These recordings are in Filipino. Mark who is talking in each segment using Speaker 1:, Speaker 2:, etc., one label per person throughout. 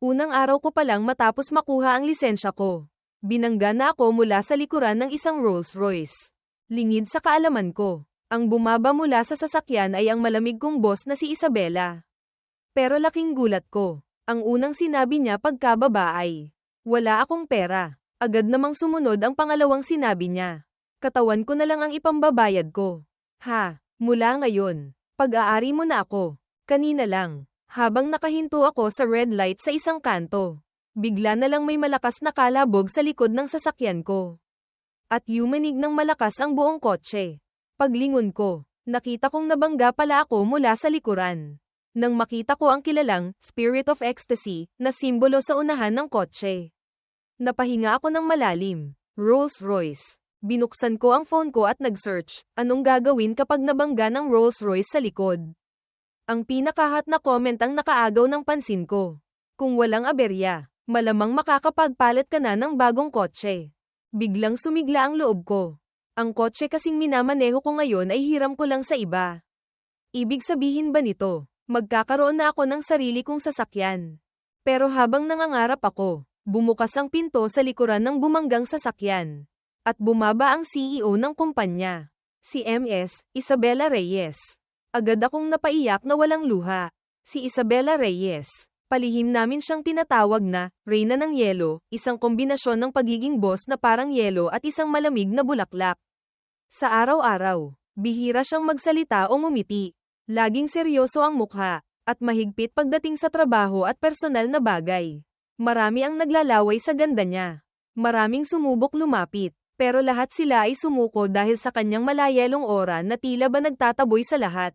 Speaker 1: Unang araw ko palang matapos makuha ang lisensya ko. Binangga na ako mula sa likuran ng isang Rolls-Royce. Lingid sa kaalaman ko, ang bumaba mula sa sasakyan ay ang malamig kong boss na si Isabela. Pero laking gulat ko, ang unang sinabi niya pagkababa ay, wala akong pera. Agad namang sumunod ang pangalawang sinabi niya. Katawan ko na lang ang ipambabayad ko. Ha, mula ngayon, pag-aari mo na ako. Kanina lang, habang nakahinto ako sa red light sa isang kanto, bigla na lang may malakas na kalabog sa likod ng sasakyan ko. At yumanig ng malakas ang buong kotse. Paglingon ko, nakita kong nabangga pala ako mula sa likuran. Nang makita ko ang kilalang Spirit of Ecstasy na simbolo sa unahan ng kotse. Napahinga ako ng malalim. Rolls-Royce. Binuksan ko ang phone ko at nag-search, anong gagawin kapag nabangga ng Rolls-Royce sa likod? Ang pinakahat na comment ang nakaagaw ng pansin ko. Kung walang aberya, malamang makakapagpalit ka na ng bagong kotse. Biglang sumigla ang loob ko. Ang kotse kasing minamaneho ko ngayon ay hiram ko lang sa iba. Ibig sabihin ba nito, magkakaroon na ako ng sarili kong sasakyan? Pero habang nangangarap ako, bumukas ang pinto sa likuran ng bumanggang sasakyan. At bumaba ang CEO ng kumpanya. Si Ms. Isabela Reyes. Agad akong napaiyak na walang luha. Si Isabela Reyes. Palihim namin siyang tinatawag na Reyna ng Yelo, isang kombinasyon ng pagiging boss na parang yelo at isang malamig na bulaklak. Sa araw-araw, bihira siyang magsalita o ngumiti. Laging seryoso ang mukha, at mahigpit pagdating sa trabaho at personal na bagay. Marami ang naglalaway sa ganda niya. Maraming sumubok lumapit, pero lahat sila ay sumuko dahil sa kanyang malayelong aura na tila ba nagtataboy sa lahat.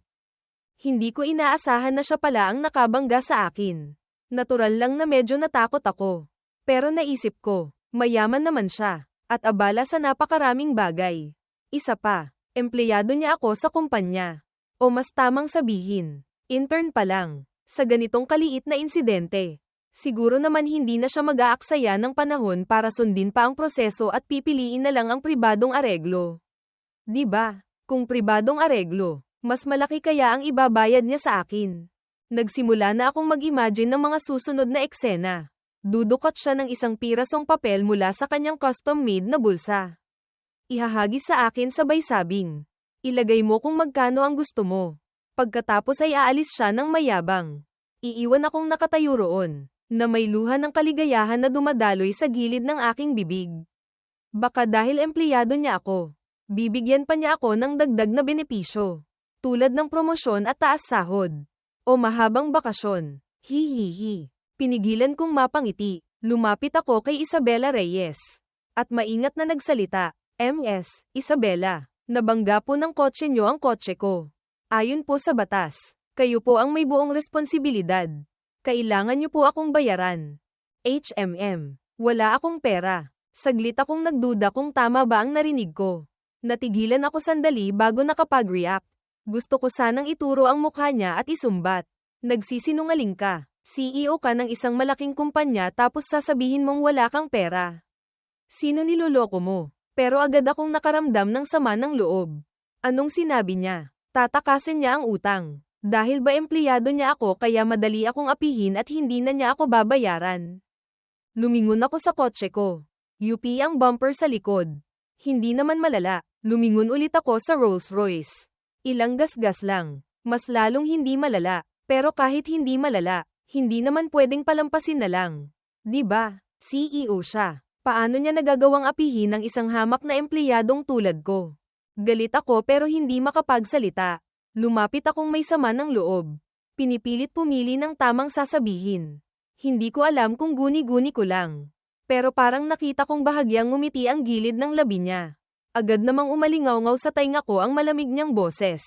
Speaker 1: Hindi ko inaasahan na siya pala ang nakabangga sa akin. Natural lang na medyo natakot ako. Pero naisip ko, mayaman naman siya, at abala sa napakaraming bagay. Isa pa, empleyado niya ako sa kumpanya. O mas tamang sabihin, intern pa lang, sa ganitong kaliit na insidente. Siguro naman hindi na siya mag-aaksaya ng panahon para sundin pa ang proseso at pipiliin na lang ang pribadong areglo. Diba? Kung pribadong areglo, mas malaki kaya ang ibabayad niya sa akin. Nagsimula na akong mag-imagine ng mga susunod na eksena. Dudukot siya ng isang pirasong papel mula sa kanyang custom-made na bulsa. Ihahagis sa akin sabay sabing, ilagay mo kung magkano ang gusto mo. Pagkatapos ay aalis siya ng mayabang. Iiwan akong nakatayo roon, na may luha ng kaligayahan na dumadaloy sa gilid ng aking bibig. Baka dahil empleyado niya ako, bibigyan pa niya ako ng dagdag na benepisyo. Tulad ng promosyon at taas sahod. O mahabang bakasyon. Hihihi. Pinigilan kong mapangiti. Lumapit ako kay Isabela Reyes. At maingat na nagsalita. Ms. Isabela, nabangga po ng kotse niyo ang kotse ko. Ayon po sa batas, kayo po ang may buong responsibilidad. Kailangan niyo po akong bayaran. Wala akong pera. Saglit akong nagduda kung tama ba ang narinig ko. Natigilan ako sandali bago nakapag-react. Gusto ko sanang ituro ang mukha niya at isumbat. Nagsisinungaling ka. CEO ka ng isang malaking kumpanya tapos sasabihin mong wala kang pera. Sino niloloko mo? Pero agad akong nakaramdam ng sama ng loob. Anong sinabi niya? Tatakasin niya ang utang. Dahil ba empleyado niya ako kaya madali akong apihin at hindi na niya ako babayaran? Lumingon ako sa kotse ko. UP ang bumper sa likod. Hindi naman malala. Lumingon ulit ako sa Rolls-Royce. Ilang gasgas lang. Mas lalong hindi malala. Pero kahit hindi malala, hindi naman pwedeng palampasin na lang. Diba? CEO siya. Paano niya nagagawang apihin ang isang hamak na empleyadong tulad ko? Galit ako pero hindi makapagsalita. Lumapit akong may sama ng loob. Pinipilit pumili ng tamang sasabihin. Hindi ko alam kung guni-guni ko lang. Pero parang nakita kong bahagyang ngumiti ang gilid ng labi niya. Agad namang umalingaw-ngaw sa tainga ko ang malamig niyang boses.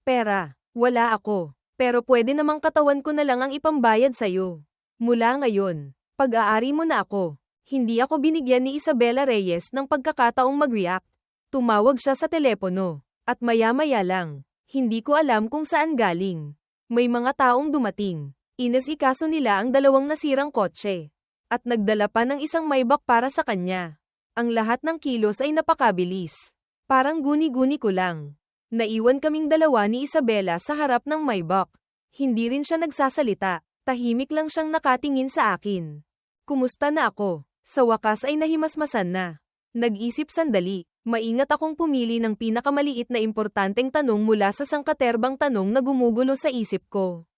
Speaker 1: Pera, wala ako. Pero pwede namang katawan ko na lang ang ipambayad sa'yo. Mula ngayon, pag-aari mo na ako. Hindi ako binigyan ni Isabela Reyes ng pagkakataong mag-react. Tumawag siya sa telepono. At maya-maya lang, hindi ko alam kung saan galing. May mga taong dumating. Inasikaso nila ang dalawang nasirang kotse. At nagdala pa ng isang Maybach para sa kanya. Ang lahat ng kilos ay napakabilis. Parang guni-guni ko lang. Naiwan kaming dalawa ni Isabela sa harap ng Maybach. Hindi rin siya nagsasalita. Tahimik lang siyang nakatingin sa akin. Kumusta na ako? Sa wakas ay nahimasmasan na. Nag-isip sandali, maingat akong pumili ng pinakamaliit na importanteng tanong mula sa sangkaterbang tanong na gumugulo sa isip ko.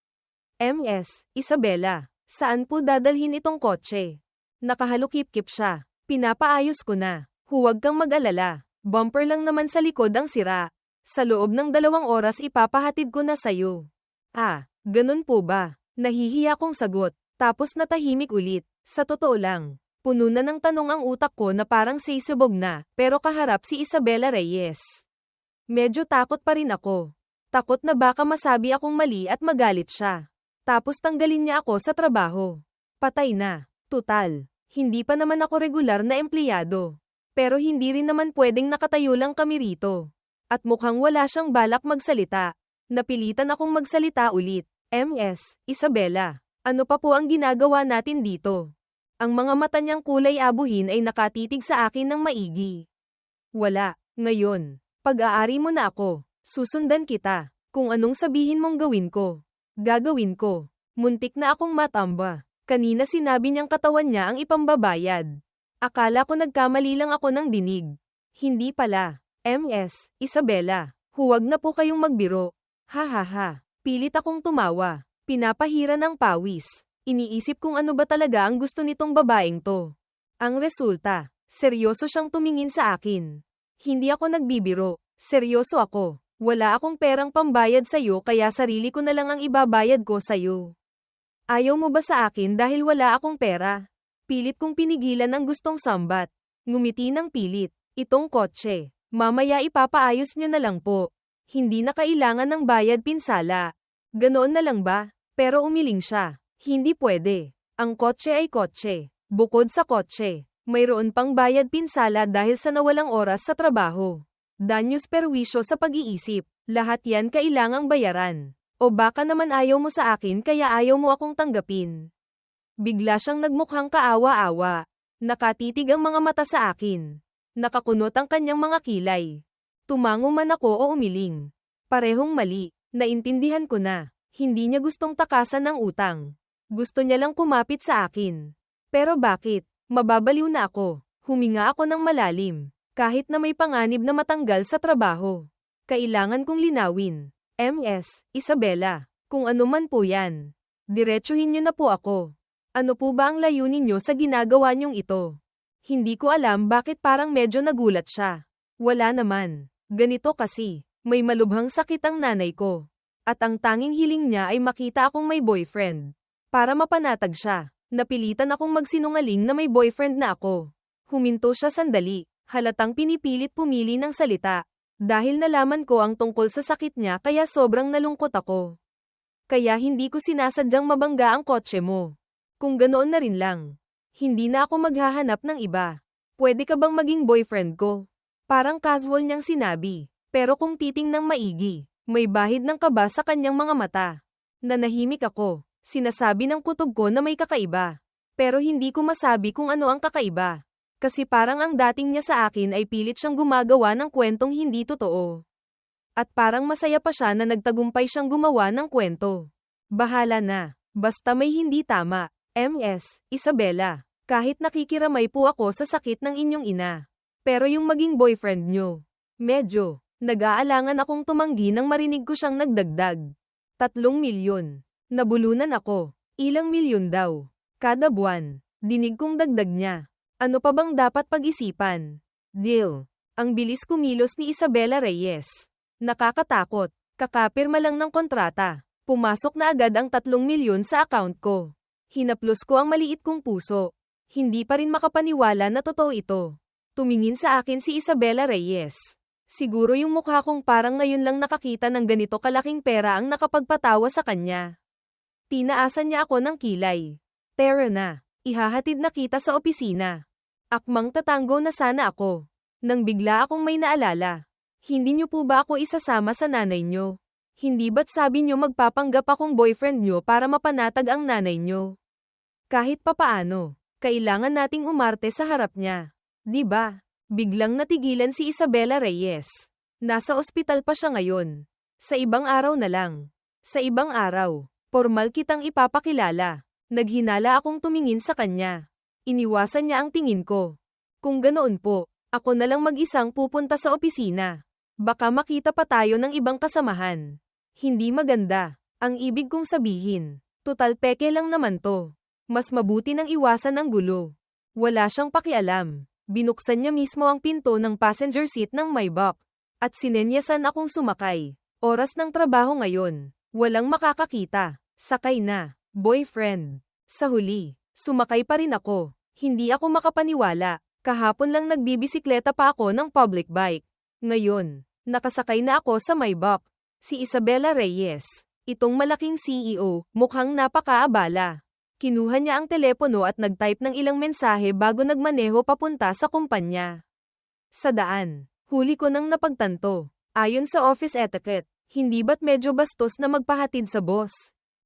Speaker 1: Ms. Isabela, saan po dadalhin itong kotse? Nakahalukip-kip siya. Pinapaayos ko na. Huwag kang mag-alala. Bumper lang naman sa likod ang sira. Sa loob ng 2 oras ipapahatid ko na sayo. Ah, ganun po ba? Nahihiya kong sagot. Tapos natahimik ulit. Sa totoo lang, puno na ng tanong ang utak ko na parang sisibog na, pero kaharap si Isabela Reyes. Medyo takot pa rin ako. Takot na baka masabi akong mali at magalit siya. Tapos tanggalin niya ako sa trabaho. Patay na. Tutal. Hindi pa naman ako regular na empleyado. Pero hindi rin naman pwedeng nakatayo lang kami rito. At mukhang wala siyang balak magsalita. Napilitan akong magsalita ulit. Ms. Isabela, ano pa po ang ginagawa natin dito? Ang mga mata niyang kulay abuhin ay nakatitig sa akin ng maigi. Wala. Ngayon, pag-aari mo na ako. Susundan kita. Kung anong sabihin mong gawin ko, gagawin ko. Muntik na akong matamba. Kanina sinabi niyang katawan niya ang ipambabayad. Akala ko nagkamali lang ako ng dinig. Hindi pala. Ms. Isabela, huwag na po kayong magbiro. Ha ha ha. Pilit akong tumawa. Pinapahira ng pawis. Iniisip kung ano ba talaga ang gusto nitong babaeng to. Ang resulta, seryoso siyang tumingin sa akin. Hindi ako nagbibiro. Seryoso ako. Wala akong perang pambayad sa'yo kaya sarili ko na lang ang ibabayad ko sa'yo. Ayaw mo ba sa akin dahil wala akong pera? Pilit kong pinigilan ang gustong sambat. Ngumiti ng pilit. Itong kotse. Mamaya ipapaayos nyo na lang po. Hindi na kailangan ng bayad pinsala. Ganoon na lang ba? Pero umiling siya. Hindi pwede. Ang kotse ay kotse. Bukod sa kotse, mayroon pang bayad pinsala dahil sa nawalang oras sa trabaho. Danyos perwisyo sa pag-iisip. Lahat yan kailangang bayaran. O baka naman ayaw mo sa akin kaya ayaw mo akong tanggapin. Bigla siyang nagmukhang kaawa-awa. Nakatitig ang mga mata sa akin. Nakakunot ang kanyang mga kilay. Tumango man ako o umiling. Parehong mali. Naintindihan ko na. Hindi niya gustong takasan ng utang. Gusto niya lang kumapit sa akin. Pero bakit? Mababaliw na ako. Huminga ako ng malalim. Kahit na may panganib na matanggal sa trabaho. Kailangan kong linawin. Ms. Isabela, kung ano man po yan. Diretsuhin niyo na po ako. Ano po ba ang layunin niyo sa ginagawa niyong ito? Hindi ko alam bakit parang medyo nagulat siya. Wala naman. Ganito kasi, may malubhang sakit ang nanay ko. At ang tanging hiling niya ay makita akong may boyfriend. Para mapanatag siya, napilitan akong magsinungaling na may boyfriend na ako. Huminto siya sandali, halatang pinipilit pumili ng salita. Dahil nalaman ko ang tungkol sa sakit niya kaya sobrang nalungkot ako. Kaya hindi ko sinasadyang mabangga ang kotse mo. Kung ganoon na rin lang. Hindi na ako maghahanap ng iba. Pwede ka bang maging boyfriend ko? Parang casual niyang sinabi. Pero kung titingnang maigi, may bahid ng kaba sa kanyang mga mata. Nanahimik ako. Sinasabi ng kutob ko na may kakaiba. Pero hindi ko masabi kung ano ang kakaiba. Kasi parang ang dating niya sa akin ay pilit siyang gumagawa ng kwentong hindi totoo. At parang masaya pa siya na nagtagumpay siyang gumawa ng kwento. Bahala na. Basta may hindi tama. Ms. Isabela, kahit nakikiramay po ako sa sakit ng inyong ina. Pero yung maging boyfriend nyo, medyo, nag-aalangan akong tumanggi nang marinig ko siyang nagdagdag. 3 milyon. Nabulunan ako. Ilang milyon daw. Kada buwan. Dinig kong dagdag niya. Ano pa bang dapat pag-isipan? Deal. Ang bilis kumilos ni Isabela Reyes. Nakakatakot. Kakapirma lang ng kontrata. Pumasok na agad ang 3 milyon sa account ko. Hinaplos ko ang maliit kong puso. Hindi pa rin makapaniwala na totoo ito. Tumingin sa akin si Isabela Reyes. Siguro yung mukha kong parang ngayon lang nakakita ng ganito kalaking pera ang nakapagpatawa sa kanya. Tinaasan niya ako ng kilay. Tara na. Ihahatid na kita sa opisina. Akmang tatanggo na sana ako. Nang bigla akong may naalala. Hindi niyo po ba ako isasama sa nanay niyo? Hindi ba't sabi niyo magpapanggap akong boyfriend niyo para mapanatag ang nanay niyo? Kahit papaano, kailangan nating umarte sa harap niya. Di ba? Biglang natigilan si Isabela Reyes. Nasa ospital pa siya ngayon. Sa ibang araw na lang. Sa ibang araw, Formal kitang ipapakilala. Naghinala akong tumingin sa kanya. Iniwasan niya ang tingin ko. Kung ganoon po, ako na lang mag-isang pupunta sa opisina. Baka makita pa tayo ng ibang kasamahan. Hindi maganda. Ang ibig kong sabihin. Tutal peke lang naman to. Mas mabuti nang iwasan ang gulo. Wala siyang pakialam. Binuksan niya mismo ang pinto ng passenger seat ng Maybach. At sinenyasan akong sumakay. Oras ng trabaho ngayon. Walang makakakita. Sakay na. Boyfriend. Sa huli, sumakay pa rin ako. Hindi ako makapaniwala. Kahapon lang nagbibisikleta pa ako ng public bike. Ngayon, nakasakay na ako sa Maybach. Si Isabela Reyes. Itong malaking CEO, mukhang napakaabala. Kinuha niya ang telepono at nag-type ng ilang mensahe bago nagmaneho papunta sa kumpanya. Sa daan, huli ko nang napagtanto. Ayon sa office etiquette, hindi ba't medyo bastos na magpahatid sa boss?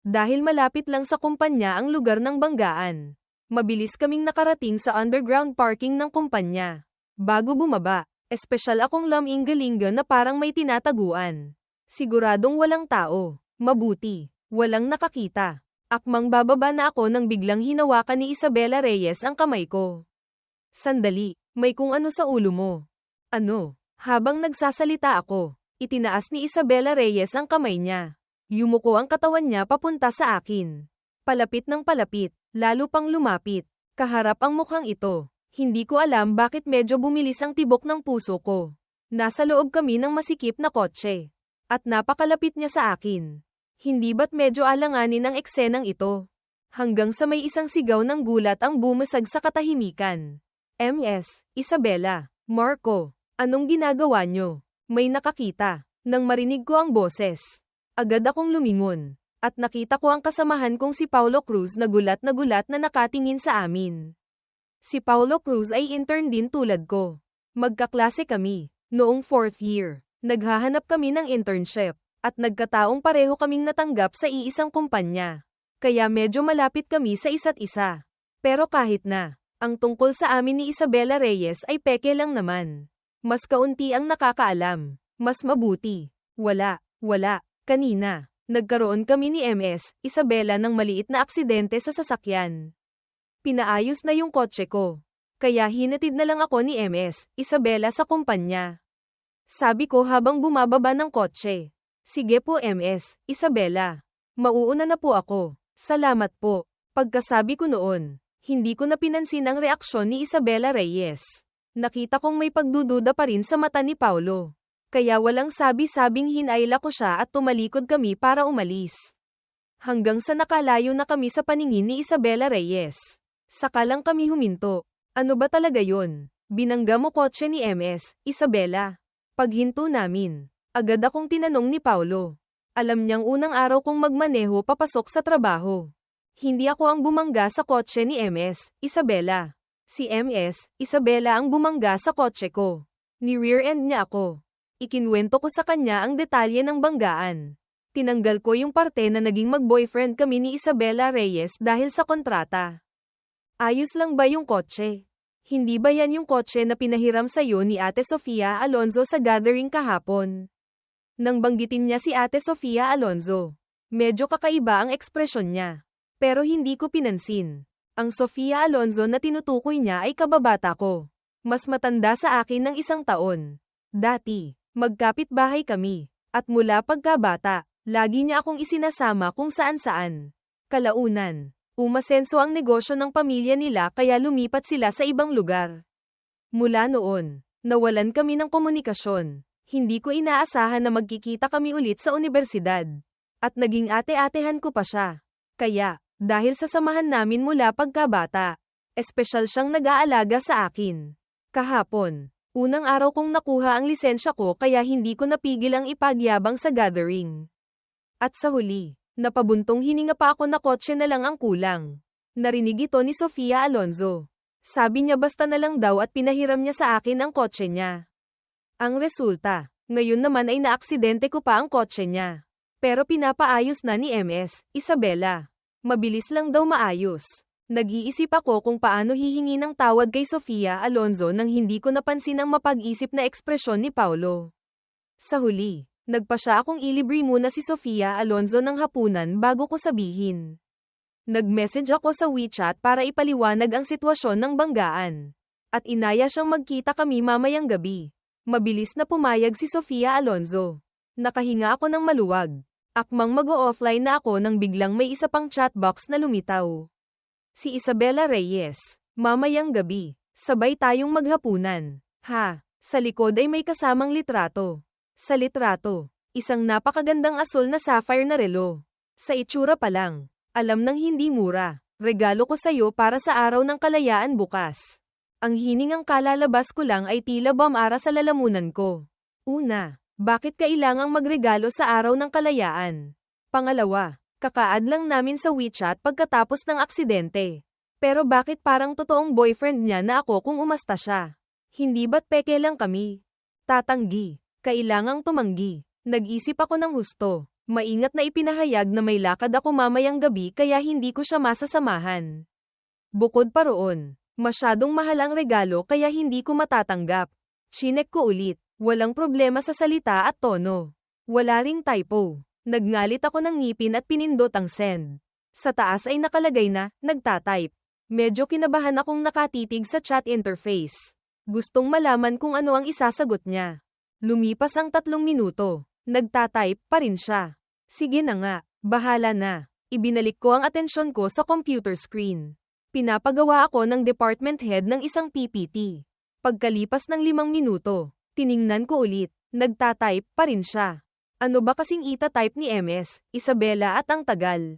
Speaker 1: Dahil malapit lang sa kumpanya ang lugar ng banggaan. Mabilis kaming nakarating sa underground parking ng kumpanya. Bago bumaba, espesyal akong laming-galinga na parang may tinataguan. Siguradong walang tao. Mabuti. Walang nakakita. Akmang bababa na ako nang biglang hinawakan ni Isabela Reyes ang kamay ko. Sandali, may kung ano sa ulo mo. Ano? Habang nagsasalita ako, itinaas ni Isabela Reyes ang kamay niya. Yumuko ang katawan niya papunta sa akin. Palapit ng palapit, lalo pang lumapit. Kaharap ang mukhang ito. Hindi ko alam bakit medyo bumilis ang tibok ng puso ko. Nasa loob kami ng masikip na kotse. At napakalapit niya sa akin. Hindi ba't medyo alanganin ang eksenang ito? Hanggang sa may isang sigaw ng gulat ang bumasag sa katahimikan. MS, Isabela, Marco, anong ginagawa niyo? May nakakita. Nang marinig ko ang boses. Agad akong lumingon, at nakita ko ang kasamahan kong si Paulo Cruz na gulat na nakatingin sa amin. Si Paulo Cruz ay intern din tulad ko. Magkaklase kami, noong 4th year. Naghahanap kami ng internship, at nagkataong pareho kaming natanggap sa iisang kumpanya. Kaya medyo malapit kami sa isa't isa. Pero kahit na, ang tungkol sa amin ni Isabela Reyes ay peke lang naman. Mas kaunti ang nakakaalam. Mas mabuti. Wala. Kanina, nagkaroon kami ni MS, Isabela ng maliit na aksidente sa sasakyan. Pinaayos na yung kotse ko. Kaya hinatid na lang ako ni MS, Isabela sa kumpanya. Sabi ko habang bumababa ng kotse. Sige po MS, Isabela. Mauuna na po ako. Salamat po. Pagkasabi ko noon, hindi ko na pinansin ang reaksyon ni Isabela Reyes. Nakita kong may pagdududa pa rin sa mata ni Paulo. Kaya walang sabi-sabing hinayla ko siya at tumalikod kami para umalis. Hanggang sa nakalayo na kami sa paningin ni Isabela Reyes. Saka lang kami huminto. Ano ba talaga yon? Binangga mo kotse ni MS, Isabela. Paghinto namin, agad akong tinanong ni Paulo. Alam niyang unang araw kong magmaneho papasok sa trabaho. Hindi ako ang bumangga sa kotse ni MS, Isabela. Si MS, Isabela ang bumangga sa kotse ko. Ni-rear end niya ako. Ikinwento ko sa kanya ang detalye ng banggaan. Tinanggal ko yung parte na naging mag-boyfriend kami ni Isabela Reyes dahil sa kontrata. Ayos lang ba yung kotse? Hindi ba yan yung kotse na pinahiram sa'yo ni Ate Sofia Alonzo sa gathering kahapon? Nang banggitin niya si Ate Sofia Alonzo, medyo kakaiba ang ekspresyon niya. Pero hindi ko pinansin. Ang Sofia Alonzo na tinutukoy niya ay kababata ko. Mas matanda sa akin ng 1 taon. Dati, magkapit-bahay kami. At mula pagkabata, lagi niya akong isinasama kung saan-saan. Kalaunan, umasenso ang negosyo ng pamilya nila kaya lumipat sila sa ibang lugar. Mula noon, nawalan kami ng komunikasyon. Hindi ko inaasahan na magkikita kami ulit sa unibersidad. At naging ate-atehan ko pa siya. Kaya, dahil sa samahan namin mula pagkabata, espesyal siyang nag-aalaga sa akin. Kahapon, unang araw kong nakuha ang lisensya ko kaya hindi ko napigil ang ipagyabang sa gathering. At sa huli, napabuntong hininga pa ako na kotse na lang ang kulang. Narinig ito ni Sofia Alonzo. Sabi niya basta na lang daw at pinahiram niya sa akin ang kotse niya. Ang resulta, ngayon naman ay naaksidente ko pa ang kotse niya. Pero pinapaayos na ni MS, Isabela. Mabilis lang daw maayos. Nag-iisip ako kung paano hihingi ng tawad kay Sofia Alonzo nang hindi ko napansin ang mapag-isip na ekspresyon ni Paulo. Sa huli, Nagpasya akong ilibre muna si Sofia Alonzo ng hapunan bago ko sabihin. Nag-message ako sa WeChat para ipaliwanag ang sitwasyon ng banggaan. At inaya siyang magkita kami mamayang gabi. Mabilis na pumayag si Sofia Alonzo. Nakahinga ako ng maluwag. Akmang mag-o-offline na ako nang biglang may isa pang chatbox na lumitaw. Si Isabela Reyes. Mamayang gabi. Sabay tayong maghapunan. Ha, sa likod ay may kasamang litrato. Sa litrato, isang napakagandang asul na sapphire na relo. Sa itsura pa lang, alam ng hindi mura. Regalo ko sa'yo para sa araw ng kalayaan bukas. Ang hiningang kalalabas ko lang ay tila bamara sa lalamunan ko. Una, bakit kailangang magregalo sa araw ng kalayaan? Pangalawa, kaka-add lang namin sa WeChat pagkatapos ng aksidente. Pero bakit parang totoong boyfriend niya na ako kung umasta siya? Hindi ba't peke lang kami? Tatanggi. Kailangang tumanggi. Nag-isip ako ng husto. Maingat na ipinahayag na may lakad ako mamayang gabi kaya hindi ko siya masasamahan. Bukod pa roon, masyadong mahal ang regalo kaya hindi ko matatanggap. Chinek ko ulit. Walang problema sa salita at tono. Wala ring typo. Nagngalit ako ng ngipin at pinindot ang send. Sa taas ay nakalagay na, nagtatype. Medyo kinabahan akong nakatitig sa chat interface. Gustong malaman kung ano ang isasagot niya. Lumipas ang 3 minuto. Nagtatype pa rin siya. Sige na nga, bahala na. Ibinalik ko ang atensyon ko sa computer screen. Pinapagawa ako ng department head ng isang PPT. Pagkalipas ng 5 minuto, tiningnan ko ulit, nagtatype pa rin siya. Ano ba kasing ita-type ni MS, Isabela at ang tagal?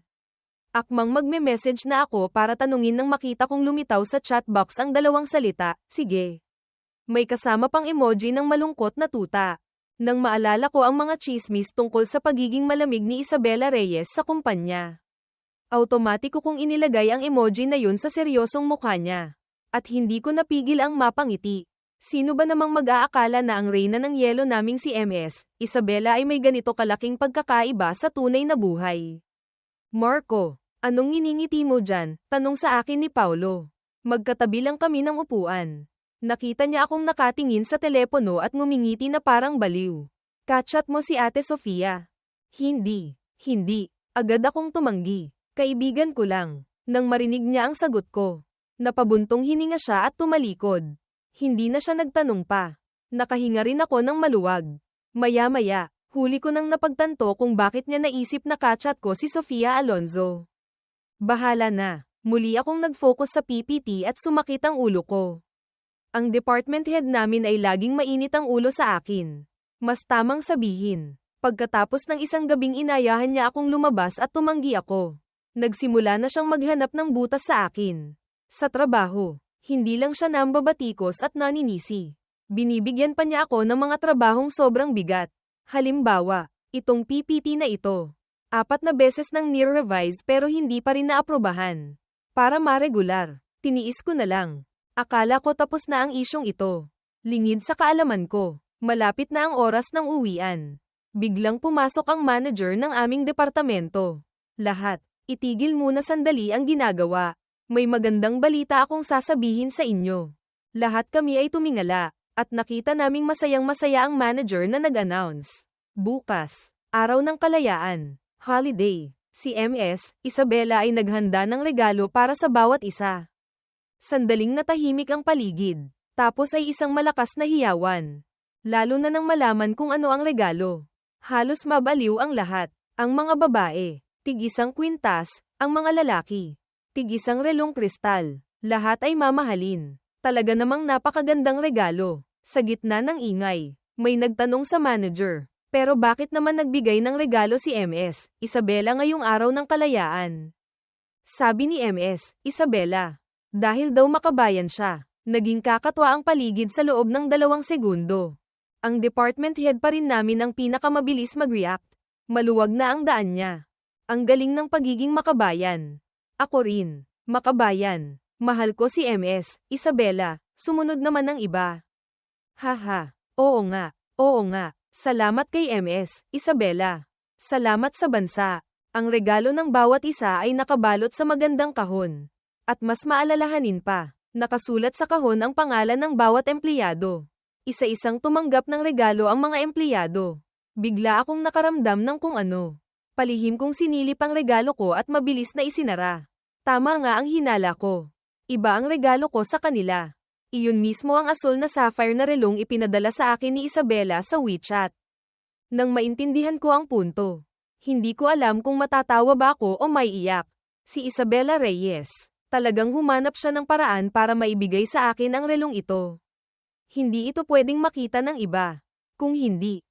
Speaker 1: Akmang magme-message na ako para tanungin nang makita kong lumitaw sa chatbox ang 2 salita, sige. May kasama pang emoji ng malungkot na tuta. Nang maalala ko ang mga chismis tungkol sa pagiging malamig ni Isabela Reyes sa kumpanya. Automatiko kong inilagay ang emoji na yun sa seryosong mukha niya. At hindi ko napigil ang mapangiti. Sino ba namang mag-aakala na ang reyna ng yelo naming si MS, Isabela ay may ganito kalaking pagkakaiba sa tunay na buhay? Marco, anong nginingiti mo dyan? Tanong sa akin ni Paulo. Magkatabi lang kami ng upuan. Nakita niya akong nakatingin sa telepono at ngumingiti na parang baliw. Kachat mo si Ate Sofia? Hindi. Agad akong tumanggi. Kaibigan ko lang. Nang marinig niya ang sagot ko, napabuntong hininga siya at tumalikod. Hindi na siya nagtanong pa. Nakahinga rin ako ng maluwag. Maya-maya, huli ko nang napagtanto kung bakit niya naisip na kachat ko si Sofia Alonzo. Bahala na. Muli akong nag-focus sa PPT at sumakit ang ulo ko. Ang department head namin ay laging mainit ang ulo sa akin. Mas tamang sabihin. Pagkatapos ng isang gabing inayahan niya akong lumabas at tumanggi ako. Nagsimula na siyang maghanap ng butas sa akin. Sa trabaho, hindi lang siya nambabatikos at naninisi. Binibigyan pa niya ako ng mga trabahong sobrang bigat. Halimbawa, itong PPT na ito. 4 na beses nang nire-revise pero hindi pa rin naaprobahan. Para ma-regular, tiniis ko na lang. Akala ko tapos na ang isyong ito. Lingid sa kaalaman ko, malapit na ang oras ng uwian. Biglang pumasok ang manager ng aming departamento. Lahat, itigil muna sandali ang ginagawa. May magandang balita akong sasabihin sa inyo. Lahat kami ay tumingala, at nakita naming masayang-masaya ang manager na nag-announce. Bukas, araw ng kalayaan, holiday. Si MS, Isabela ay naghanda ng regalo para sa bawat isa. Sandaling natahimik ang paligid. Tapos ay isang malakas na hiyawan. Lalo na nang malaman kung ano ang regalo. Halos mabaliw ang lahat. Ang mga babae, tig-isang kwintas, ang mga lalaki, tig-isang relong kristal. Lahat ay mamahalin. Talaga namang napakagandang regalo. Sa gitna ng ingay, may nagtanong sa manager. Pero bakit naman nagbigay ng regalo si MS, Isabela ngayong araw ng kalayaan? Sabi ni MS, Isabela. Dahil daw makabayan siya, naging kakatwa ang paligid sa loob ng 2 segundo. Ang department head pa rin namin ang pinakamabilis mag-react. Maluwag na ang daan niya. Ang galing ng pagiging makabayan. Ako rin, makabayan. Mahal ko si MS, Isabela. Sumunod naman ang iba. Haha, oo nga. Salamat kay MS, Isabela. Salamat sa bansa. Ang regalo ng bawat isa ay nakabalot sa magandang kahon. At mas maalalahanin pa, nakasulat sa kahon ang pangalan ng bawat empleyado. Isa-isang tumanggap ng regalo ang mga empleyado. Bigla akong nakaramdam ng kung ano. Palihim kong sinilip ang regalo ko at mabilis na isinara. Tama nga ang hinala ko. Iba ang regalo ko sa kanila. Iyon mismo ang asul na sapphire na relong ipinadala sa akin ni Isabela sa WeChat. Nang maintindihan ko ang punto, hindi ko alam kung matatawa ba ako o maiiyak. Si Isabela Reyes, talagang humanap siya ng paraan para maibigay sa akin ang relong ito. Hindi ito pwedeng makita ng iba. Kung hindi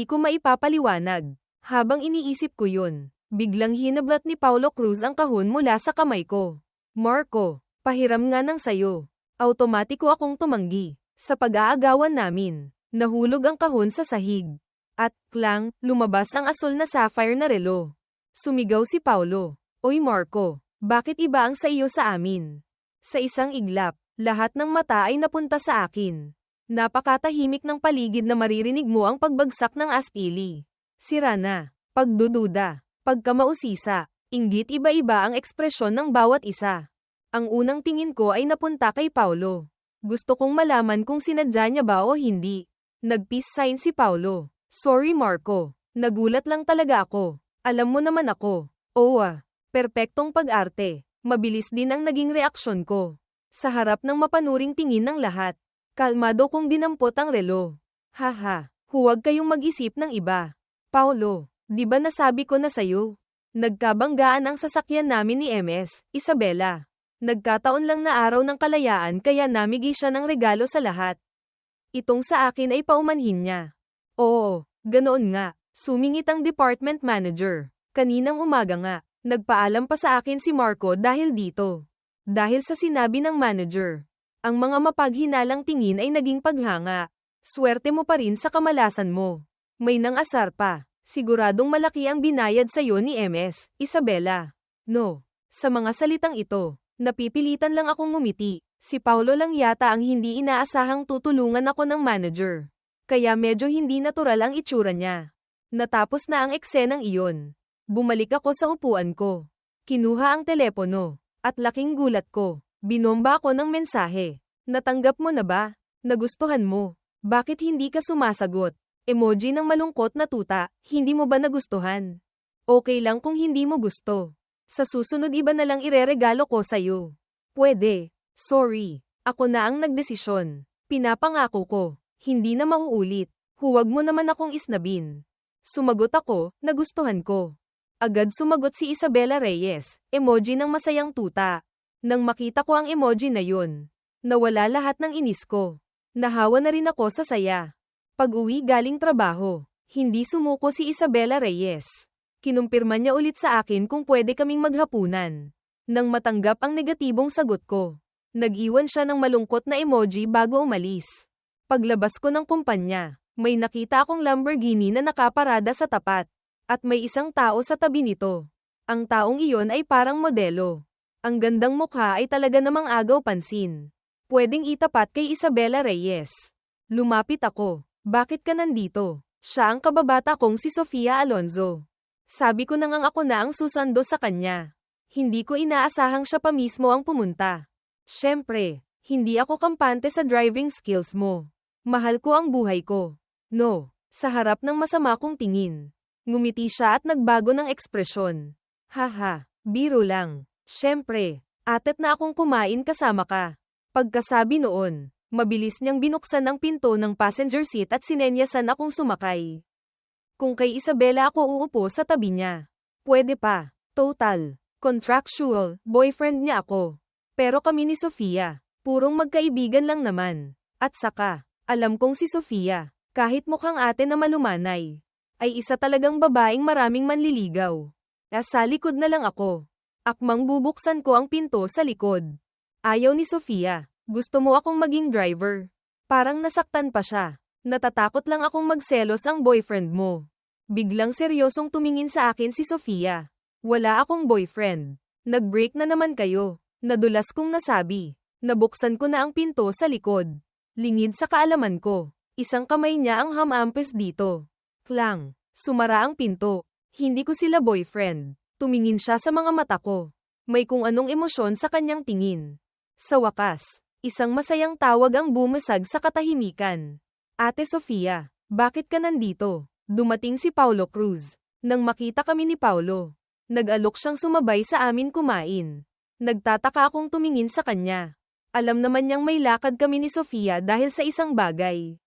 Speaker 1: ko maipapaliwanag. Habang iniisip ko yun, biglang hinablat ni Paulo Cruz ang kahon mula sa kamay ko. Marco, pahiram nga ng sayo. Automatiko akong tumanggi. Sa pag-aagawan namin, nahulog ang kahon sa sahig. At, klang, lumabas ang asul na sapphire na relo. Sumigaw si Paulo. Oy Marco, bakit iba ang sa iyo sa amin? Sa isang iglap, lahat ng mata ay napunta sa akin. Napakatahimik ng paligid na maririnig mo ang pagbagsak ng aspili. Sira na, pagdududa, pagkamausisa, inggit iba-iba ang ekspresyon ng bawat isa. Ang unang tingin ko ay napunta kay Paulo. Gusto kong malaman kung sinadya niya ba o hindi. Nag-peace sign si Paulo. Sorry Marco, nagulat lang talaga ako. Alam mo naman ako. Oo perpektong pag-arte. Mabilis din ang naging reaksyon ko. Sa harap ng mapanuring tingin ng lahat, kalmado kong dinampot ang relo. Haha, huwag kayong mag-isip ng iba. Paulo, di ba nasabi ko na sayo? Nagkabanggaan ang sasakyan namin ni MS, Isabela. Nagkataon lang na araw ng kalayaan kaya namigay siya ng regalo sa lahat. Itong sa akin ay paumanhin niya. Oo, ganoon nga, sumingit ang department manager. Kaninang umaga nga, nagpaalam pa sa akin si Marco dahil dito. Dahil sa sinabi ng manager. Ang mga mapaghinalang tingin ay naging paghanga. Swerte mo pa rin sa kamalasan mo. May nang-asar pa. Siguradong malaki ang binayad sa'yo ni MS, Isabela. No. Sa mga salitang ito, napipilitan lang akong ngumiti. Si Paulo lang yata ang hindi inaasahang tutulungan ako ng manager. Kaya medyo hindi natural ang itsura niya. Natapos na ang eksenang iyon. Bumalik ako sa upuan ko. Kinuha ang telepono. At laking gulat ko. Binomba ako ng mensahe. Natanggap mo na ba? Nagustuhan mo? Bakit hindi ka sumasagot? Emoji ng malungkot na tuta, hindi mo ba nagustuhan? Okay lang kung hindi mo gusto. Sa susunod iba na lang ireregalo ko sa'yo. Pwede. Sorry. Ako na ang nagdesisyon. Pinapangako ko. Hindi na mauulit. Huwag mo naman akong isnabin. Sumagot ako, nagustuhan ko. Agad sumagot si Isabela Reyes, emoji ng masayang tuta. Nang makita ko ang emoji na yun, nawala lahat ng inis ko. Nahawa na rin ako sa saya. Pag-uwi galing trabaho, hindi sumuko si Isabela Reyes. Kinumpirma niya ulit sa akin kung pwede kaming maghapunan. Nang matanggap ang negatibong sagot ko, nag-iwan siya ng malungkot na emoji bago umalis. Paglabas ko ng kumpanya, may nakita akong Lamborghini na nakaparada sa tapat. At may isang tao sa tabi nito. Ang taong iyon ay parang modelo. Ang gandang mukha ay talaga namang agaw pansin. Pwedeng itapat kay Isabela Reyes. Lumapit ako. Bakit ka nandito? Siya ang kababata kong si Sofia Alonzo. Sabi ko na ngang ako na ang susando sa kanya. Hindi ko inaasahang siya pa mismo ang pumunta. Siyempre, hindi ako kampante sa driving skills mo. Mahal ko ang buhay ko. No, sa harap ng masama kong tingin. Ngumiti siya at nagbago ng ekspresyon. Haha, biro lang. Siyempre, atet na akong kumain kasama ka. Pagkasabi noon, mabilis niyang binuksan ang pinto ng passenger seat at sinenyasan akong sumakay. Kung kay Isabela ako uupo sa tabi niya. Pwede pa. Total. Contractual, boyfriend niya ako. Pero kami ni Sofia, purong magkaibigan lang naman. At saka, alam kong si Sofia, kahit mukhang ate na malumanay, ay isa talagang babaeng maraming manliligaw. Sa likod na lang ako. Akmang bubuksan ko ang pinto sa likod. Ayaw ni Sofia. Gusto mo akong maging driver. Parang nasaktan pa siya. Natatakot lang akong magselos ang boyfriend mo. Biglang seryosong tumingin sa akin si Sofia. Wala akong boyfriend. Nag-break na naman kayo. Nadulas kong nasabi. Nabuksan ko na ang pinto sa likod. Lingid sa kaalaman ko. Isang kamay niya ang hamampes dito. Klang. Sumara ang pinto. Hindi ko sila boyfriend. Tumingin siya sa mga mata ko. May kung anong emosyon sa kanyang tingin. Sa wakas, isang masayang tawag ang bumasag sa katahimikan. Ate Sofia, bakit ka nandito? Dumating si Paulo Cruz. Nang makita kami ni Paulo, nag-alok siyang sumabay sa amin kumain. Nagtataka akong tumingin sa kanya. Alam naman niyang may lakad kami ni Sofia dahil sa isang bagay.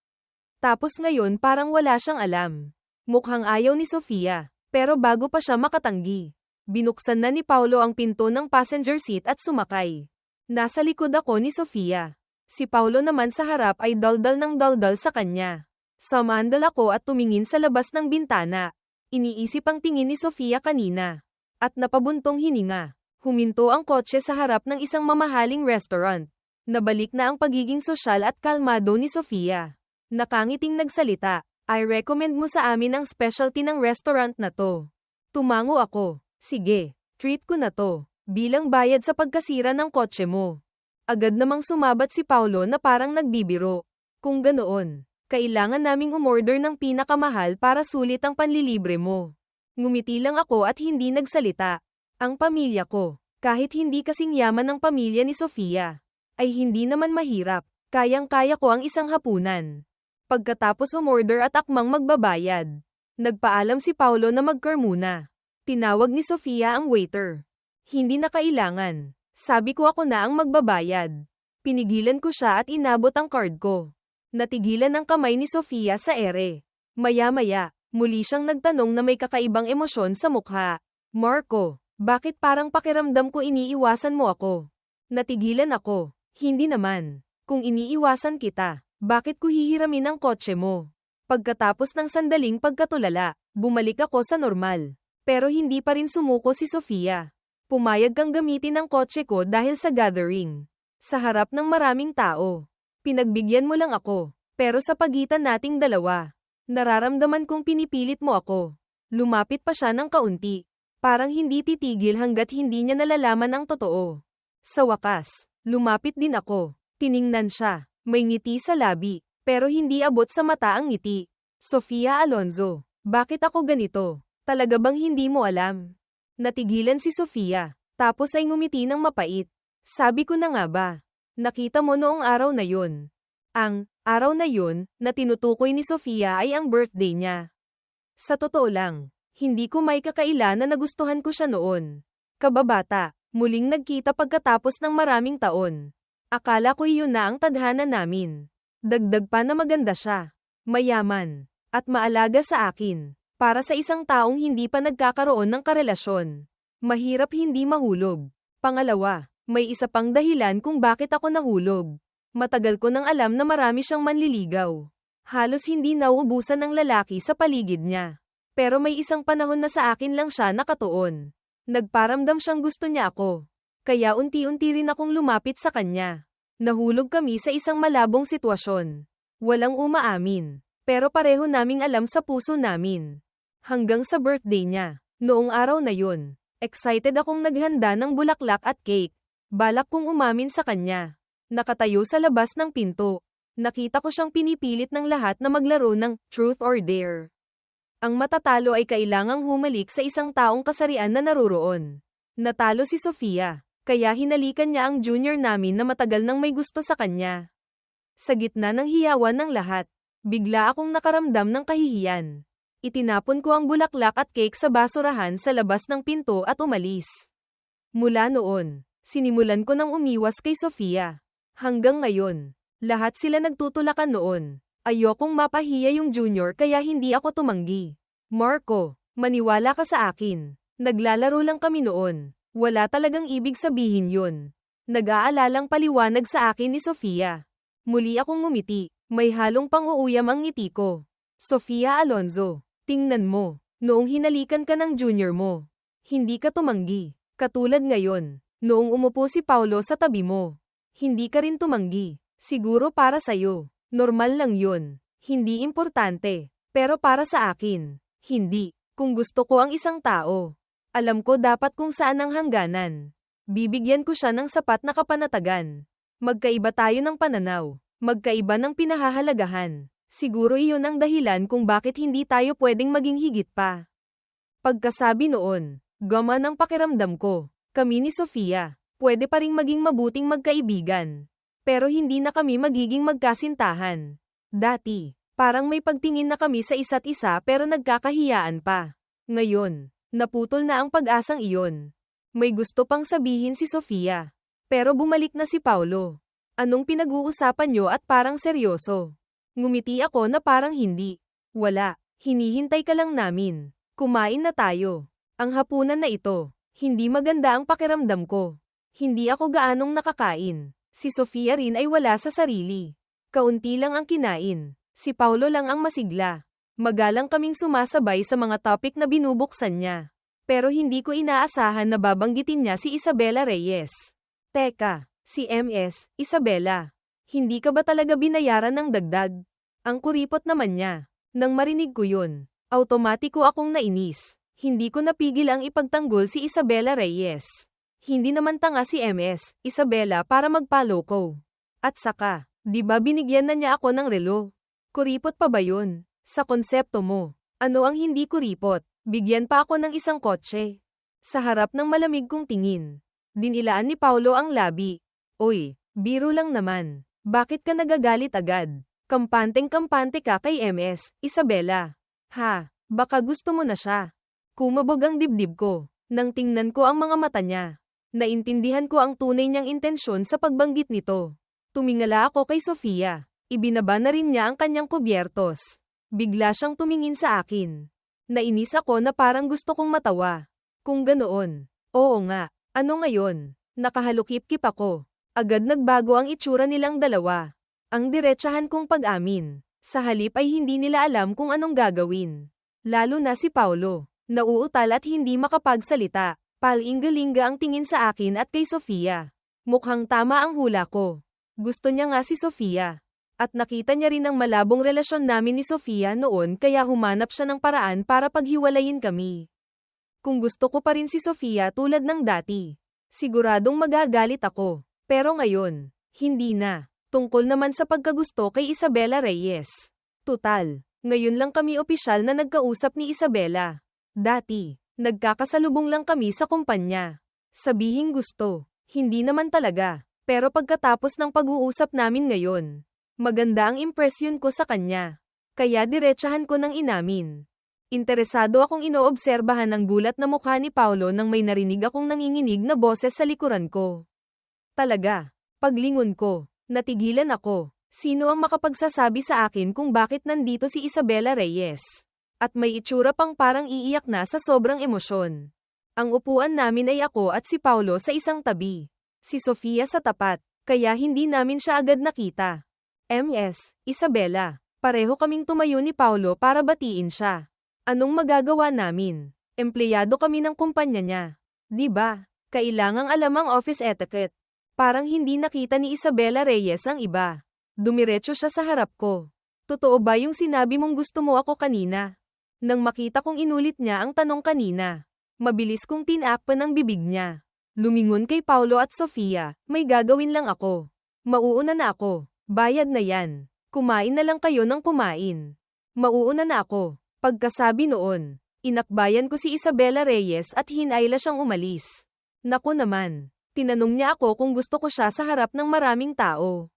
Speaker 1: Tapos ngayon parang wala siyang alam. Mukhang ayaw ni Sofia. Pero bago pa siya makatanggi, binuksan na ni Paulo ang pinto ng passenger seat at sumakay. Nasa likod ako ni Sofia. Si Paulo naman sa harap ay daldal ng daldal sa kanya. Sumandal ako at tumingin sa labas ng bintana. Iniisip ang tingin ni Sofia kanina. At napabuntong hininga. Huminto ang kotse sa harap ng isang mamahaling restaurant. Nabalik na ang pagiging sosyal at kalmado ni Sofia. Nakangiting nagsalita, "I recommend mo sa amin ang specialty ng restaurant na to." Tumango ako, "Sige, treat ko na to, bilang bayad sa pagkasira ng kotse mo." Agad namang sumabat si Paulo na parang nagbibiro. "Kung ganoon, kailangan naming umorder ng pinakamahal para sulit ang panlilibre mo." Ngumiti lang ako at hindi nagsalita. Ang pamilya ko, kahit hindi kasing yaman ng pamilya ni Sofia, ay hindi naman mahirap. Kayang-kaya ko ang isang hapunan. Pagkatapos umorder at akmang magbabayad, nagpaalam si Paulo na mag-car muna. Tinawag ni Sofia ang waiter. "Hindi na kailangan. Sabi ko ako na ang magbabayad." Pinigilan ko siya at inabot ang card ko. Natigilan ang kamay ni Sofia sa ere. Maya-maya, muli siyang nagtanong na may kakaibang emosyon sa mukha. "Marco, bakit parang pakiramdam ko iniiwasan mo ako?" Natigilan ako. "Hindi naman. Kung iniiwasan kita, bakit ko hihiramin ang kotse mo?" Pagkatapos ng sandaling pagkatulala, bumalik ako sa normal. Pero hindi pa rin sumuko si Sofia. "Pumayag kang gamitin ang kotse ko dahil sa gathering. Sa harap ng maraming tao. Pinagbigyan mo lang ako, pero sa pagitan nating dalawa, nararamdaman kong pinipilit mo ako." Lumapit pa siya ng kaunti. Parang hindi titigil hanggat hindi niya nalalaman ang totoo. Sa wakas, lumapit din ako. Tiningnan siya. May ngiti sa labi, pero hindi abot sa mata ang ngiti. "Sofia Alonzo, bakit ako ganito? Talaga bang hindi mo alam?" Natigilan si Sofia, tapos ay ngumiti ng mapait. "Sabi ko na nga ba? Nakita mo noong araw na yun." Ang araw na yun na tinutukoy ni Sofia ay ang birthday niya. Sa totoo lang, hindi ko may kakaila na nagustuhan ko siya noon. Kababata, muling nagkita pagkatapos ng maraming taon. Akala ko iyon na ang tadhana namin. Dagdag pa na maganda siya, mayaman, at maalaga sa akin. Para sa isang taong hindi pa nagkakaroon ng karelasyon, mahirap hindi mahulog. Pangalawa, may isa pang dahilan kung bakit ako nahulog. Matagal ko nang alam na marami siyang manliligaw. Halos hindi nauubusan ng lalaki sa paligid niya. Pero may isang panahon na sa akin lang siya nakatuon. Nagparamdam siyang gusto niya ako. Kaya unti-unti rin akong lumapit sa kanya. Nahulog kami sa isang malabong sitwasyon. Walang umaamin. Pero pareho naming alam sa puso namin. Hanggang sa birthday niya. Noong araw na yun, excited akong naghanda ng bulaklak at cake. Balak kong umamin sa kanya. Nakatayo sa labas ng pinto. Nakita ko siyang pinipilit ng lahat na maglaro ng Truth or Dare. Ang matatalo ay kailangang humalik sa isang taong kasarian na naruroon. Natalo si Sofia, kaya hinalikan niya ang junior namin na matagal nang may gusto sa kanya. Sa gitna ng hiyawan ng lahat, bigla akong nakaramdam ng kahihiyan. Itinapon ko ang bulaklak at cake sa basurahan sa labas ng pinto at umalis. Mula noon, sinimulan ko nang umiwas kay Sofia. Hanggang ngayon, lahat sila nagtutulakan noon. Ayokong mapahiya yung junior kaya hindi ako tumanggi. "Marco, maniwala ka sa akin. Naglalaro lang kami noon. Wala talagang ibig sabihin yun." Nag-aalalang paliwanag sa akin ni Sofia. Muli akong ngumiti. May halong pang-uuyam ang ngiti ko. "Sofia Alonzo, tingnan mo. Noong hinalikan ka ng junior mo, hindi ka tumanggi. Katulad ngayon, noong umupo si Paulo sa tabi mo. Hindi ka rin tumanggi. Siguro para sa'yo, normal lang yun. Hindi importante. Pero para sa akin, hindi. Kung gusto ko ang isang tao, alam ko dapat kung saan ang hangganan. Bibigyan ko siya ng sapat na kapanatagan. Magkaiba tayo ng pananaw. Magkaiba ng pinahahalagahan. Siguro iyon ang dahilan kung bakit hindi tayo pwedeng maging higit pa." Pagkasabi noon, gumana ang pakiramdam ko. Kami ni Sofia, pwede pa ring maging mabuting magkaibigan. Pero hindi na kami magiging magkasintahan. Dati, Parang may pagtingin na kami sa isa't isa pero nagkakahiyaan pa. Ngayon, naputol na ang pag-asang iyon. May gusto pang sabihin si Sofia. Pero bumalik na si Paulo. Anong pinag-uusapan nyo at parang seryoso? Ngumiti ako na parang hindi. Wala, hinihintay ka lang namin. Kumain na tayo. Ang hapunan na ito, hindi maganda ang pakiramdam ko. Hindi ako gaanong nakakain. Si Sofia rin ay wala sa sarili. Kaunti lang ang kinain. Si Paulo lang ang masigla. Magalang kaming sumasabay sa mga topic na binubuksan niya. Pero hindi ko inaasahan na babanggitin niya si Isabela Reyes. Teka, si MS, Isabela. Hindi ka ba talaga binayaran ng dagdag? Ang kuripot naman niya. Nang marinig ko yun, automatiko akong nainis. Hindi ko napigil ang ipagtanggol si Isabela Reyes. Hindi naman tanga si MS, Isabela para magpaloko. At saka, di ba binigyan na niya ako ng relo? Kuripot pa ba yun? Sa konsepto mo, ano ang hindi kuripot? Bigyan pa ako ng isang kotse. Sa harap ng malamig kong tingin, dinilaan ni Paulo ang labi. Oy, biro lang naman. Bakit ka nagagalit agad? Kampanteng-kampante ka kay MS, Isabela. Ha, baka gusto mo na siya. Kumabog ang dibdib ko. Nang tingnan ko ang mga mata niya, naintindihan ko ang tunay niyang intensyon sa pagbanggit nito. Tumingala ako kay Sofia. Ibinaba na rin niya ang kanyang kubyertos. Bigla siyang tumingin sa akin. Nainis ako na parang gusto kong matawa. Kung ganoon. Oo nga. Ano ngayon? Nakahalukip-kip ako. Agad nagbago ang itsura nilang dalawa. Ang diretsahan kong pag-amin. Sa halip ay hindi nila alam kung anong gagawin. Lalo na si Paulo. Nauutal at hindi makapagsalita. Palinga-linga ang tingin sa akin at kay Sofia. Mukhang tama ang hula ko. Gusto niya nga si Sofia. At nakita niya rin ang malabong relasyon namin ni Sofia noon kaya humanap siya ng paraan para paghiwalayin kami. Kung gusto ko pa rin si Sofia tulad ng dati, siguradong magagalit ako. Pero ngayon, hindi na. Tungkol naman sa pagkagusto kay Isabela Reyes. Tutal, ngayon lang kami opisyal na nagkausap ni Isabela. Dati, nagkakasalubong lang kami sa kumpanya. Sabihing gusto, hindi naman talaga. Pero pagkatapos ng pag-uusap namin ngayon, maganda ang impresyon ko sa kanya. Kaya diretsahan ko nang inamin. Interesado akong inoobserbahan ang gulat na mukha ni Paulo nang may narinig akong nanginginig na boses sa likuran ko. Talaga, paglingon ko, natigilan ako. Sino ang makapagsasabi sa akin kung bakit nandito si Isabela Reyes? At may itsura pang parang iiyak na sa sobrang emosyon. Ang upuan namin ay ako at si Paulo sa isang tabi. Si Sofia sa tapat, kaya hindi namin siya agad nakita. MS, Isabela, pareho kaming tumayo ni Paulo para batiin siya. Anong magagawa namin? Empleyado kami ng kumpanya niya. Di ba? Kailangang alam ang office etiquette. Parang hindi nakita ni Isabela Reyes ang iba. Dumiretso siya sa harap ko. Totoo ba yung sinabi mong gusto mo ako kanina? Nang makita kong inulit niya ang tanong kanina, mabilis kong tinakpan ang bibig niya. Lumingon kay Paulo at Sofia, may gagawin lang ako. Mauuna na ako. Bayad na yan. Kumain na lang kayo ng kumain. Mauuna na ako. Pagkasabi noon, inakbayan ko si Isabela Reyes at hinayla siyang umalis. Naku naman, tinanong niya ako kung gusto ko siya sa harap ng maraming tao.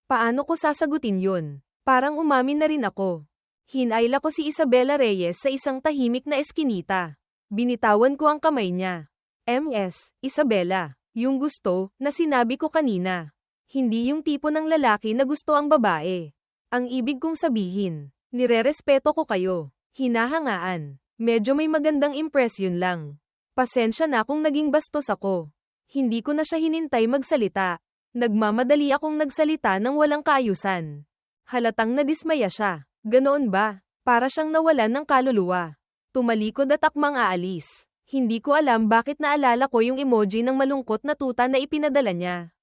Speaker 1: Paano ko sasagutin yun? Parang umamin na rin ako. Hinayla ko si Isabela Reyes sa isang tahimik na eskinita. Binitawan ko ang kamay niya. MS, Isabela, yung gusto na sinabi ko kanina. Hindi yung tipo ng lalaki na gusto ang babae. Ang ibig kong sabihin, nirerespeto ko kayo. Hinahangaan. Medyo may magandang impresyon lang. Pasensya na kung naging bastos ako. Hindi ko na siya hinintay magsalita. Nagmamadali akong nagsalita ng walang kaayusan. Halatang nadismaya siya. Ganoon ba? Para siyang nawalan ng kaluluwa. Tumalikod at akmang aalis. Hindi ko alam bakit naalala ko yung emoji ng malungkot na tuta na ipinadala niya.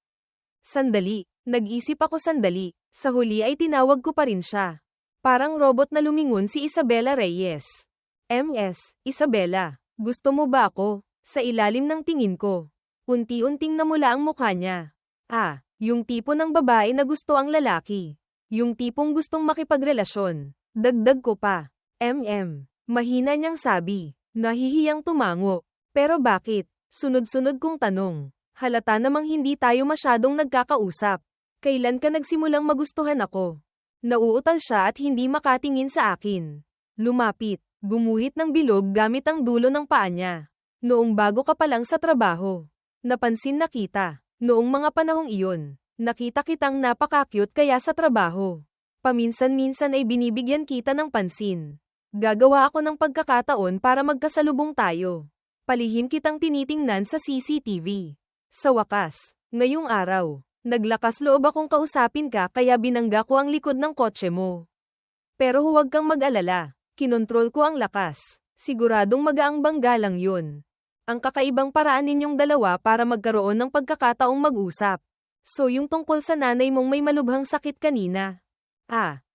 Speaker 1: Sandali. Nag-isip ako sandali. Sa huli ay tinawag ko pa rin siya. Parang robot na lumingon si Isabela Reyes. MS, Isabela, gusto mo ba ako? Sa ilalim ng tingin ko. Unti-unting namula ang mukha niya. Ah, yung tipo ng babae na gusto ang lalaki. Yung tipong gustong makipagrelasyon. Dagdag ko pa. Mahina niyang sabi. Nahihiyang tumango. Pero bakit? Sunod-sunod kong tanong. Halata namang hindi tayo masyadong nagkakausap. Kailan ka nagsimulang magustuhan ako? Nauutal siya at hindi makatingin sa akin. Lumapit, gumuhit ng bilog gamit ang dulo ng paa niya. Noong bago ka pa lang sa trabaho. Napansin na kita. Noong mga panahong iyon, nakita kitang napaka-cute kaya sa trabaho. Paminsan-minsan ay binibigyan kita ng pansin. Gagawa ako ng pagkakataon para magkasalubong tayo. Palihim kitang tinitingnan sa CCTV. Sa wakas, ngayong araw, naglakas loob akong kausapin ka kaya binangga ko ang likod ng kotse mo. Pero huwag kang mag-alala, kinontrol ko ang lakas. Siguradong magaang bangga lang yun. Ang kakaibang paraan ninyong dalawa para magkaroon ng pagkakataong mag-usap. So yung tungkol sa nanay mong may malubhang sakit kanina.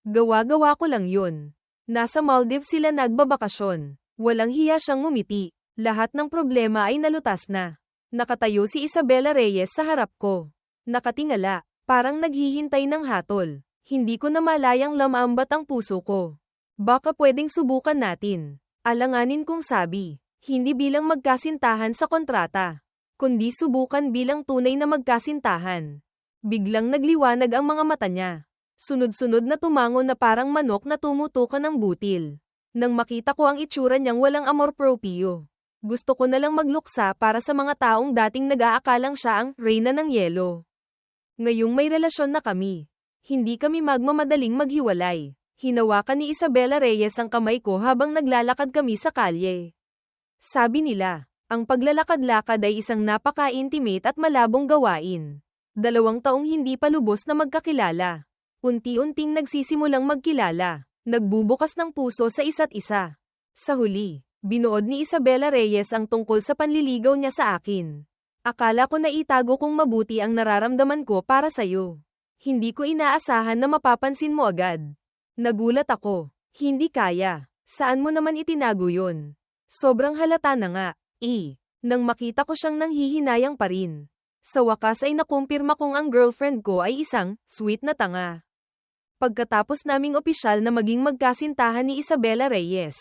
Speaker 1: Gawa-gawa ko lang yun. Nasa Maldives sila nagbabakasyon. Walang hiya siyang ngumiti. Lahat ng problema ay nalutas na. Nakatayo si Isabela Reyes sa harap ko. Nakatingala, parang naghihintay ng hatol. Hindi ko na malayang lamambat ang puso ko. Baka pwedeng subukan natin. Alanganin kong sabi. Hindi bilang magkasintahan sa kontrata, kundi subukan bilang tunay na magkasintahan. Biglang nagliwanag ang mga mata niya. Sunod-sunod na tumango na parang manok na tumutukan ng butil. Nang makita ko ang itsura niyang walang amor proprio, gusto ko na lang magluksa para sa mga taong dating nag-aakalang siya ang reyna ng yelo. Ngayong may relasyon na kami, hindi kami magmamadaling maghiwalay. Hinawakan ni Isabela Reyes ang kamay ko habang naglalakad kami sa kalye. Sabi nila, ang paglalakad-lakad ay isang napaka-intimate at malabong gawain. 2 taong hindi pa lubos na magkakilala. Unti-unting nagsisimulang magkilala, nagbubukas ng puso sa isa't isa. Sa huli, binuod ni Isabela Reyes ang tungkol sa panliligaw niya sa akin. Akala ko na itago kong mabuti ang nararamdaman ko para sa'yo. Hindi ko inaasahan na mapapansin mo agad. Nagulat ako. Hindi kaya. Saan mo naman itinago yun? Sobrang halata na nga. Nang makita ko siyang nanghihinayang pa rin. Sa wakas ay nakumpirma kong ang girlfriend ko ay isang sweet na tanga. Pagkatapos naming opisyal na maging magkasintahan ni Isabela Reyes,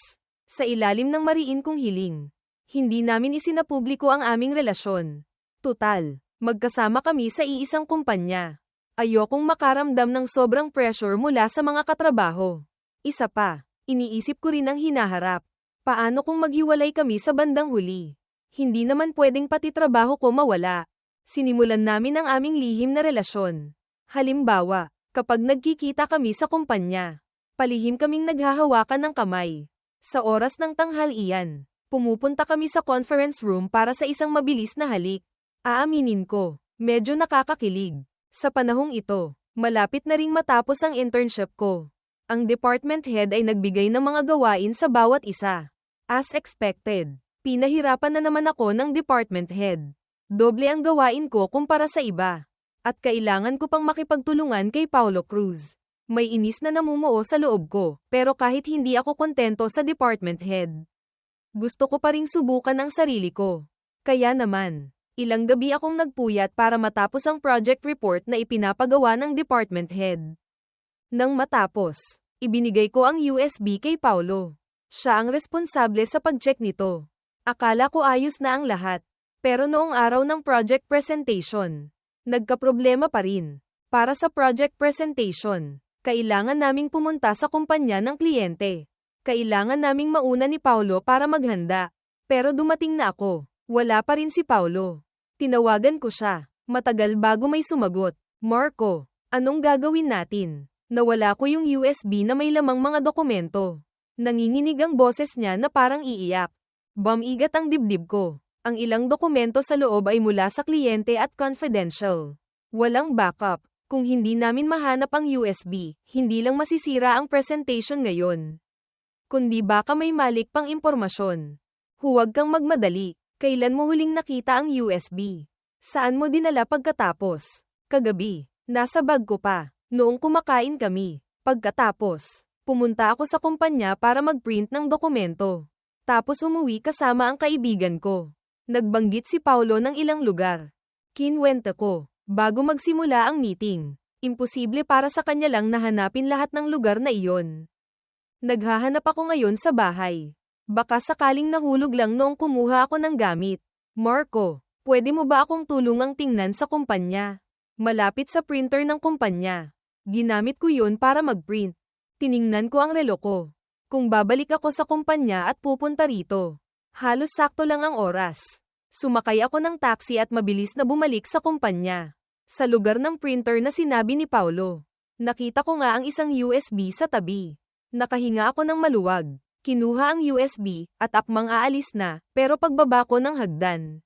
Speaker 1: sa ilalim ng mariin kong hiling, hindi namin isinapubliko ang aming relasyon. Tutal, magkasama kami sa iisang kumpanya. Ayokong makaramdam ng sobrang pressure mula sa mga katrabaho. Isa pa, iniisip ko rin ang hinaharap. Paano kung maghiwalay kami sa bandang huli? Hindi naman pwedeng pati trabaho ko mawala. Sinimulan namin ang aming lihim na relasyon. Halimbawa, kapag nagkikita kami sa kumpanya, palihim kaming naghahawakan ng kamay. Sa oras ng tanghalian, pumupunta kami sa conference room para sa isang mabilis na halik. Aaminin ko, medyo nakakakilig. Sa panahong ito, malapit na ring matapos ang internship ko. Ang department head ay nagbigay ng mga gawain sa bawat isa. As expected, pinahirapan na naman ako ng department head. Doble ang gawain ko kumpara sa iba. At kailangan ko pang makipagtulungan kay Paulo Cruz. May inis na namumuo sa loob ko, pero kahit hindi ako kontento sa department head, gusto ko pa ring subukan ang sarili ko. Kaya naman, ilang gabi akong nagpuyat para matapos ang project report na ipinapagawa ng department head. Nang matapos, ibinigay ko ang USB kay Paulo. Siya ang responsable sa pag-check nito. Akala ko ayos na ang lahat. Pero noong araw ng project presentation, nagkaproblema pa rin. Para sa project presentation, kailangan naming pumunta sa kumpanya ng kliyente. Kailangan naming mauna ni Paulo para maghanda. Pero dumating na ako. Wala pa rin si Paulo. Tinawagan ko siya. Matagal bago may sumagot. Marco, anong gagawin natin? Nawala ko yung USB na may lamang mga dokumento. Nanginginig ang boses niya na parang iiyak. Bumigat ang dibdib ko. Ang ilang dokumento sa loob ay mula sa kliyente at confidential. Walang backup. Kung hindi namin mahanap ang USB, hindi lang masisira ang presentation ngayon. Kundi baka may malik pang impormasyon. Huwag kang magmadali. Kailan mo huling nakita ang USB? Saan mo dinala pagkatapos? Kagabi. Nasa bag ko pa. Noong kumakain kami. Pagkatapos, pumunta ako sa kumpanya para mag-print ng dokumento. Tapos umuwi kasama ang kaibigan ko. Nagbanggit si Paulo ng ilang lugar. Kinwento ko, bago magsimula ang meeting. Imposible para sa kanya lang na hanapin lahat ng lugar na iyon. Naghahanap ako ngayon sa bahay. Baka sakaling nahulog lang noong kumuha ako ng gamit. Marco, pwede mo ba akong tulungang tingnan sa kumpanya? Malapit sa printer ng kumpanya. Ginamit ko yun para mag-print. Tiningnan ko ang relo ko. Kung babalik ako sa kumpanya at pupunta rito, halos sakto lang ang oras. Sumakay ako ng taxi at mabilis na bumalik sa kumpanya. Sa lugar ng printer na sinabi ni Paulo, nakita ko nga ang isang USB sa tabi. Nakahinga ako ng maluwag. Kinuha ang USB at akmang aalis na, pero pagbaba ko ng hagdan,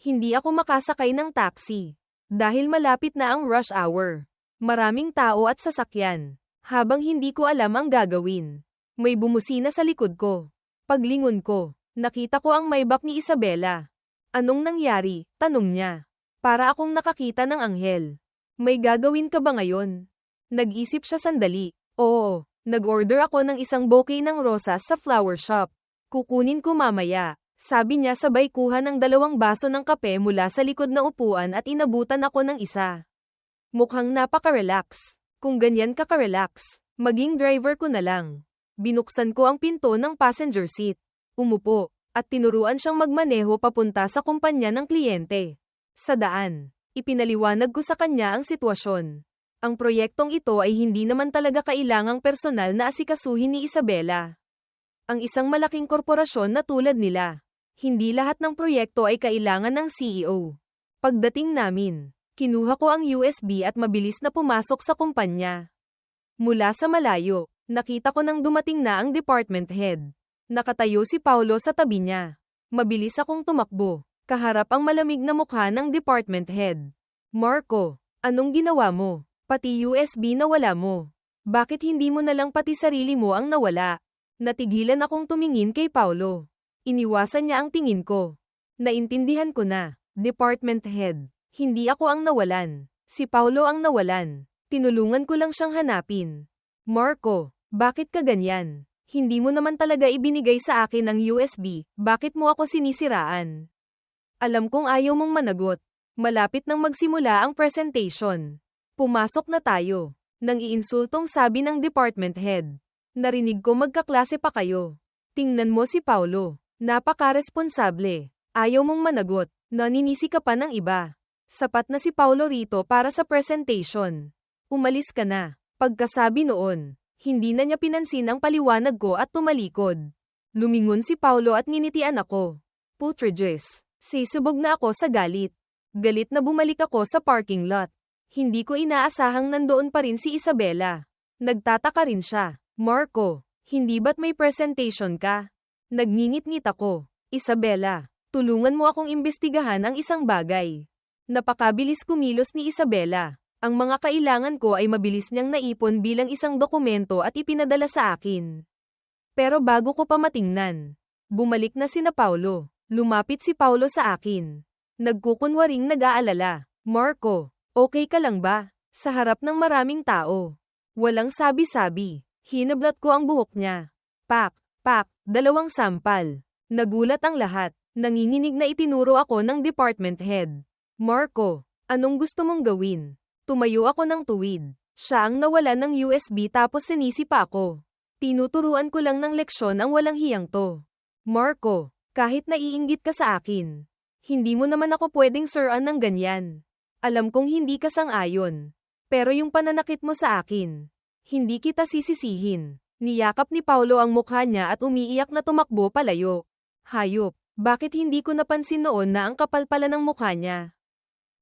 Speaker 1: hindi ako makasakay ng taxi. Dahil malapit na ang rush hour. Maraming tao at sasakyan. Habang hindi ko alam ang gagawin, may bumusina sa likod ko. Paglingon ko, nakita ko ang Maybach ni Isabela. Anong nangyari? Tanong niya. Para akong nakakita ng anghel. May gagawin ka ba ngayon? Nag-isip siya sandali. Oo, nag-order ako ng isang bouquet ng rosas sa flower shop. Kukunin ko mamaya. Sabi niya sabay kuha ng 2 baso ng kape mula sa likod na upuan at inabutan ako ng isa. Mukhang napaka-relax. Kung ganyan ka ka-relax, maging driver ko na lang. Binuksan ko ang pinto ng passenger seat. Umupo, at tinuruan siyang magmaneho papunta sa kumpanya ng kliyente. Sa daan, ipinaliwanag ko sa kanya ang sitwasyon. Ang proyektong ito ay hindi naman talaga kailangang personal na asikasuhin ni Isabela. Ang isang malaking korporasyon na tulad nila, hindi lahat ng proyekto ay kailangan ng CEO. Pagdating namin, kinuha ko ang USB at mabilis na pumasok sa kumpanya. Mula sa malayo, nakita ko nang dumating na ang department head. Nakatayo si Paulo sa tabi niya. Mabilis akong tumakbo. Kaharap ang malamig na mukha ng department head. Marco, anong ginawa mo? Pati USB nawala mo. Bakit hindi mo na lang pati sarili mo ang nawala? Natigilan akong tumingin kay Paulo. Iniwasan niya ang tingin ko. Naintindihan ko na. Department head. Hindi ako ang nawalan. Si Paulo ang nawalan. Tinulungan ko lang siyang hanapin. Marco, bakit ka ganyan? Hindi mo naman talaga ibinigay sa akin ang USB, bakit mo ako sinisiraan? Alam kong ayaw mong managot. Malapit nang magsimula ang presentation. Pumasok na tayo. Nang iinsultong sabi ng department head. Narinig ko magkaklase pa kayo. Tingnan mo si Paulo. Napaka-responsable. Ayaw mong managot. Naninisi ka pa ng iba. Sapat na si Paulo rito para sa presentation. Umalis ka na. Pagkasabi noon, hindi na niya pinansin ang paliwanag ko at tumalikod. Lumingon si Paulo at nginitian ako. Putrages. Sisubog na ako sa galit. Galit na bumalik ako sa parking lot. Hindi ko inaasahang nandoon pa rin si Isabela. Nagtataka rin siya. Marco, hindi ba't may presentation ka? Nagngingit-ngit ako. Isabela, tulungan mo akong imbestigahan ang isang bagay. Napakabilis kumilos ni Isabela. Ang mga kailangan ko ay mabilis niyang naipon bilang isang dokumento at ipinadala sa akin. Pero bago ko pa matingnan, bumalik na sina Paulo. Lumapit si Paulo sa akin. Nagkukunwaring nag-aalala. Marco, okay ka lang ba? Sa harap ng maraming tao. Walang sabi-sabi. Hinablot ko ang buhok niya. Pak, 2 sampal. Nagulat ang lahat. Nanginginig na itinuro ako ng department head. Marco, anong gusto mong gawin? Tumayo ako ng tuwid. Siya ang nawala ng USB tapos sinisi pa ako. Tinuturuan ko lang ng leksyon ang walang hiyang to. Marco, kahit naiinggit ka sa akin, hindi mo naman ako pwedeng siran ng ganyan. Alam kong hindi ka sang-ayon. Pero yung pananakit mo sa akin, hindi kita sisisihin. Niyakap ni Paulo ang mukha niya at umiiyak na tumakbo palayo. Hayop, bakit hindi ko napansin noon na ang kapal pala ng mukha niya?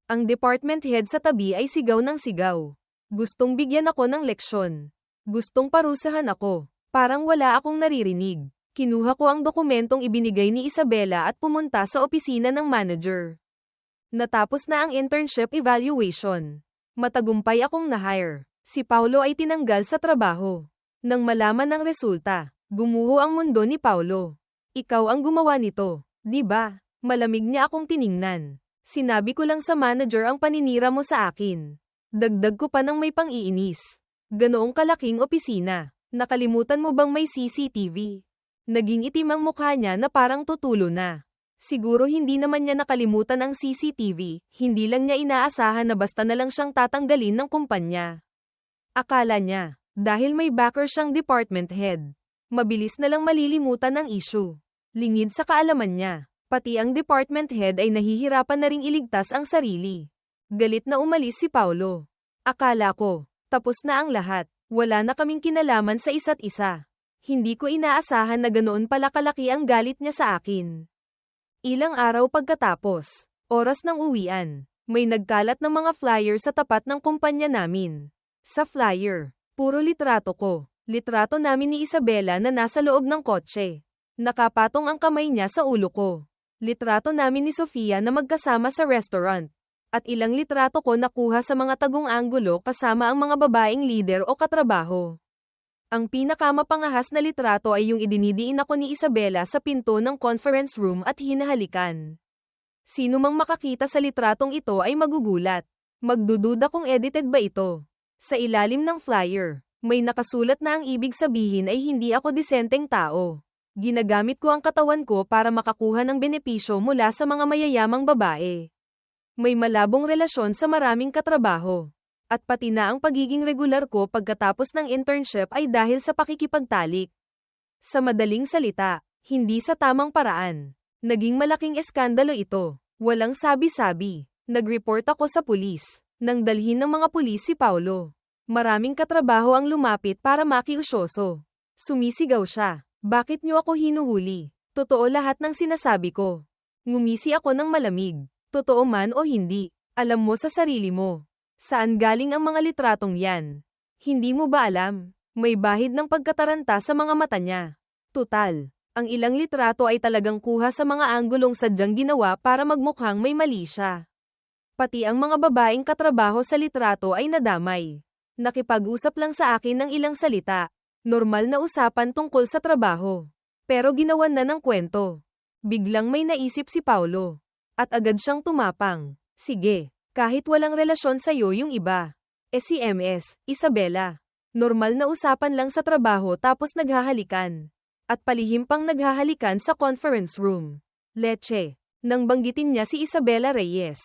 Speaker 1: Ang department head sa tabi ay sigaw ng sigaw. Gustong bigyan ako ng leksyon. Gustong parusahan ako. Parang wala akong naririnig. Kinuha ko ang dokumentong ibinigay ni Isabela at pumunta sa opisina ng manager. Natapos na ang internship evaluation. Matagumpay akong na-hire. Si Paulo ay tinanggal sa trabaho. Nang malaman ng resulta, gumuho ang mundo ni Paulo. Ikaw ang gumawa nito, di ba? Malamig niya akong tiningnan. Sinabi ko lang sa manager ang paninira mo sa akin. Dagdag ko pa ng may pang-iinis. Ganoong kalaking opisina. Nakalimutan mo bang may CCTV? Naging itim ang mukha niya na parang tutulo na. Siguro hindi naman niya nakalimutan ang CCTV, hindi lang niya inaasahan na basta na lang siyang tatanggalin ng kumpanya. Akala niya, dahil may backer siyang department head, mabilis na lang malilimutan ang issue. Lingid sa kaalaman niya, pati ang department head ay nahihirapan na ring iligtas ang sarili. Galit na umalis si Paulo. Akala ko, Tapos na ang lahat. Wala na kaming kinalaman sa isa't isa. Hindi ko inaasahan na ganoon pala kalaki ang galit niya sa akin. Ilang araw pagkatapos, oras ng uwian, may nagkalat ng mga flyer sa tapat ng kumpanya namin. Sa flyer, puro litrato ko. Litrato namin ni Isabela na nasa loob ng kotse. Nakapatong ang kamay niya sa ulo ko. Litrato namin ni Sofia na magkasama sa restaurant. At ilang litrato ko nakuha sa mga tagong anggulo kasama ang mga babaeng leader o katrabaho. Ang pinakamapangahas na litrato ay yung idinidiin ako ni Isabela sa pinto ng conference room at hinahalikan. Sino mang makakita sa litratong ito ay magugulat. Magdududa kung edited ba ito. Sa ilalim ng flyer, may nakasulat na ang ibig sabihin ay hindi ako disenteng tao. Ginagamit ko ang katawan ko para makakuha ng benepisyo mula sa mga mayayamang babae. May malabong relasyon sa maraming katrabaho. At pati na ang pagiging regular ko pagkatapos ng internship ay dahil sa pakikipagtalik. Sa madaling salita, hindi sa tamang paraan. Naging malaking eskandalo ito. Walang sabi-sabi. Nag-report ako sa pulis. Nang dalhin ng mga pulis si Paulo. Maraming katrabaho ang lumapit para makiusyoso. Sumisigaw siya. Bakit niyo ako hinuhuli? Totoo lahat ng sinasabi ko. Ngumisi ako ng malamig. Totoo man o hindi, alam mo sa sarili mo. Saan galing ang mga litratong yan? Hindi mo ba alam? May bahid ng pagkataranta sa mga mata niya. Tutal, ang ilang litrato ay talagang kuha sa mga anggulong sadyang ginawa para magmukhang may mali siya. Pati ang mga babaeng katrabaho sa litrato ay nadamay. Nakipag-usap lang sa akin ng ilang salita. Normal na usapan tungkol sa trabaho. Pero ginawan na ng kwento. Biglang may naisip si Paulo. At agad siyang tumapang. Sige, kahit walang relasyon sa'yo yung iba. Si MS, Isabela. Normal na usapan lang sa trabaho tapos naghahalikan. At palihim pang naghahalikan sa conference room. Leche. Nang banggitin niya si Isabela Reyes.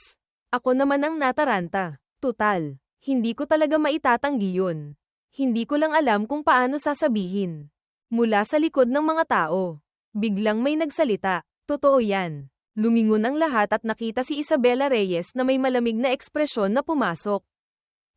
Speaker 1: Ako naman ang nataranta. Tutal, hindi ko talaga maitatanggi yun. Hindi ko lang alam kung paano sasabihin. Mula sa likod ng mga tao. Biglang may nagsalita. Totoo yan. Lumingon ang lahat at nakita si Isabela Reyes na may malamig na ekspresyon na pumasok.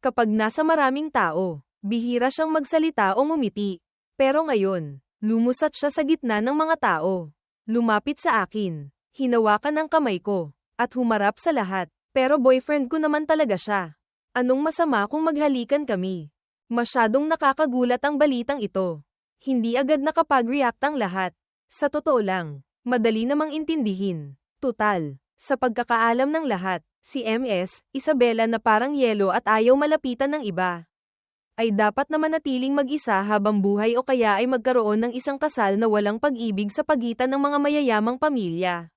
Speaker 1: Kapag nasa maraming tao, bihira siyang magsalita o ngumiti. Pero ngayon, lumusat siya sa gitna ng mga tao. Lumapit sa akin, hinawakan ang kamay ko, at humarap sa lahat. Pero boyfriend ko naman talaga siya. Anong masama kung maghalikan kami? Masyadong nakakagulat ang balitang ito. Hindi agad nakapag-react ang lahat. Sa totoo lang, madali namang intindihin. Tutal, sa pagkakaalam ng lahat, si MS, Isabela na parang yelo at ayaw malapitan ng iba, ay dapat na manatiling mag-isa habang buhay o kaya ay magkaroon ng isang kasal na walang pag-ibig sa pagitan ng mga mayayamang pamilya.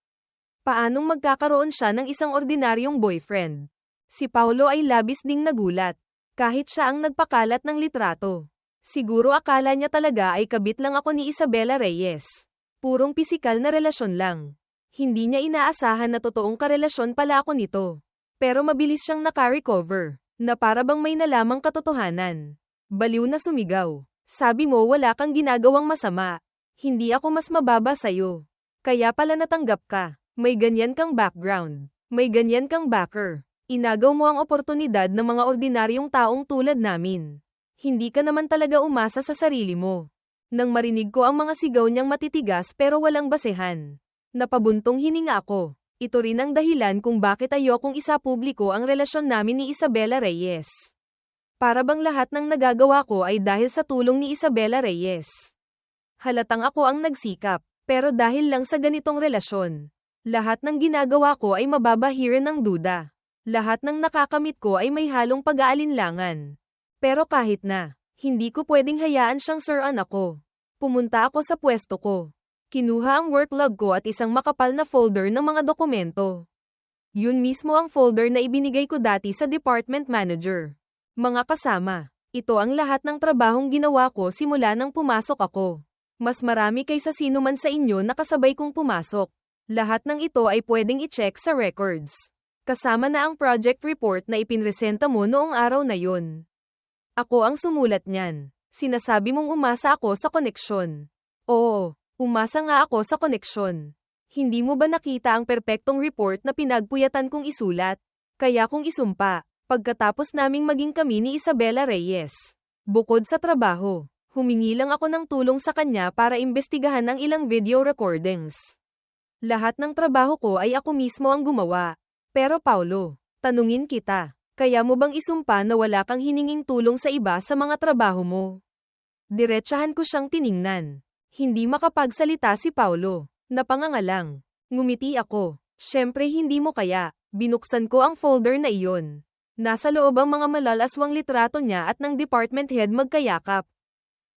Speaker 1: Paanong magkakaroon siya ng isang ordinaryong boyfriend? Si Paulo ay labis ding nagulat, kahit siya ang nagpakalat ng litrato. Siguro akala niya talaga ay kabit lang ako ni Isabela Reyes. Purong pisikal na relasyon lang. Hindi niya inaasahan na totoong karelasyon pala ako nito. Pero mabilis siyang naka-recover, na para bang may nalamang katotohanan. Baliw na sumigaw. Sabi mo wala kang ginagawang masama. Hindi ako mas mababa sa'yo. Kaya pala natanggap ka. May ganyan kang background. May ganyan kang backer. Inagaw mo ang oportunidad ng mga ordinaryong taong tulad namin. Hindi ka naman talaga umasa sa sarili mo. Nang marinig ko ang mga sigaw niyang matitigas pero walang basehan. Napabuntong hininga ako. Ito rin ang dahilan kung bakit ayokong isapubliko ang relasyon namin ni Isabela Reyes. Para bang lahat ng nagagawa ko ay dahil sa tulong ni Isabela Reyes. Halatang ako ang nagsikap, pero dahil lang sa ganitong relasyon, lahat ng ginagawa ko ay mababahiran ng duda. Lahat ng nakakamit ko ay may halong pag-aalinlangan. Pero kahit na, hindi ko pwedeng hayaan siyang suruan ako. Pumunta ako sa pwesto ko. Kinuha ang work log ko at isang makapal na folder ng mga dokumento. Yun mismo ang folder na ibinigay ko dati sa department manager. Mga kasama, ito ang lahat ng trabahong ginawa ko simula nang pumasok ako. Mas marami kaysa sino man sa inyo na kasabay kong pumasok. Lahat ng ito ay pwedeng i-check sa records. Kasama na ang project report na ipinresenta mo noong araw na yun. Ako ang sumulat niyan. Sinasabi mong umasa ako sa koneksyon. Oo. Umasa nga ako sa koneksyon. Hindi mo ba nakita ang perpektong report na pinagpuyatan kong isulat? Kaya kung isumpa, Pagkatapos naming maging kami ni Isabela Reyes. Bukod sa trabaho, humingi lang ako ng tulong sa kanya para imbestigahan ang ilang video recordings. Lahat ng trabaho ko ay ako mismo ang gumawa. Pero Paulo, tanungin kita, kaya mo bang isumpa na wala kang hininging tulong sa iba sa mga trabaho mo? Diretsahan ko siyang tiningnan. Hindi makapagsalita si Paulo. Napangangalang. Ngumiti ako. Syempre hindi mo kaya. Binuksan ko ang folder na iyon. Nasa loob ang mga malalaswang litrato niya at ng department head magkayakap.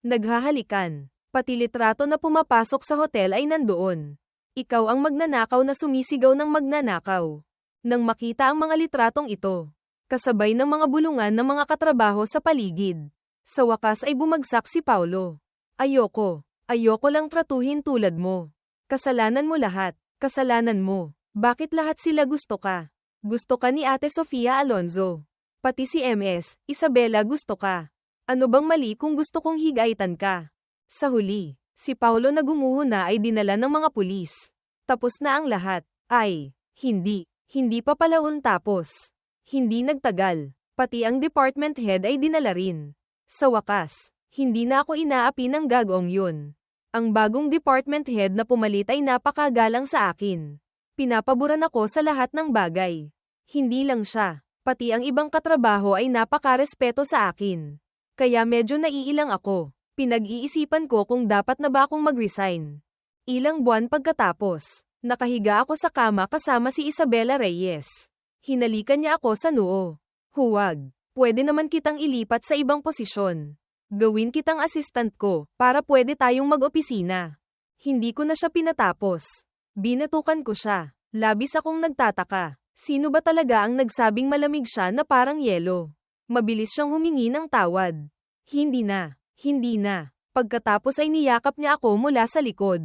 Speaker 1: Naghahalikan. Pati litrato na pumapasok sa hotel ay nandoon. Ikaw ang magnanakaw na sumisigaw ng magnanakaw. Nang makita ang mga litratong ito, kasabay ng mga bulungan ng mga katrabaho sa paligid, sa wakas ay bumagsak si Paulo. Ayoko lang tratuhin tulad mo. Kasalanan mo lahat, kasalanan mo. Bakit lahat sila gusto ka? Gusto ka ni Ate Sofia Alonzo. Pati si MS, Isabela gusto ka. Ano bang mali kung gusto kong higaitan ka? Sa huli, si Paulo na gumuho na ay dinala ng mga pulis. Tapos na ang lahat. Ay, hindi pa pala tapos. Hindi nagtagal. Pati ang department head ay dinala rin. Sa wakas, hindi na ako inaapi ng gagawng yun. Ang bagong department head na pumalit ay napakagalang sa akin. Pinapaboran ako sa lahat ng bagay. Hindi lang siya, pati ang ibang katrabaho ay napakarespeto sa akin. Kaya medyo naiilang ako. Pinag-iisipan ko kung dapat na ba akong mag-resign. Ilang buwan pagkatapos, nakahiga ako sa kama kasama si Isabela Reyes. Hinalikan niya ako sa noo. Huwag, pwede naman kitang ilipat sa ibang posisyon. Gawin kitang assistant ko, para pwede tayong mag-opisina. Hindi ko na siya pinatapos. Binatukan ko siya. Labis akong nagtataka. Sino ba talaga ang nagsabing malamig siya na parang yelo? Mabilis siyang humingi ng tawad. Hindi na. Pagkatapos ay niyakap niya ako mula sa likod.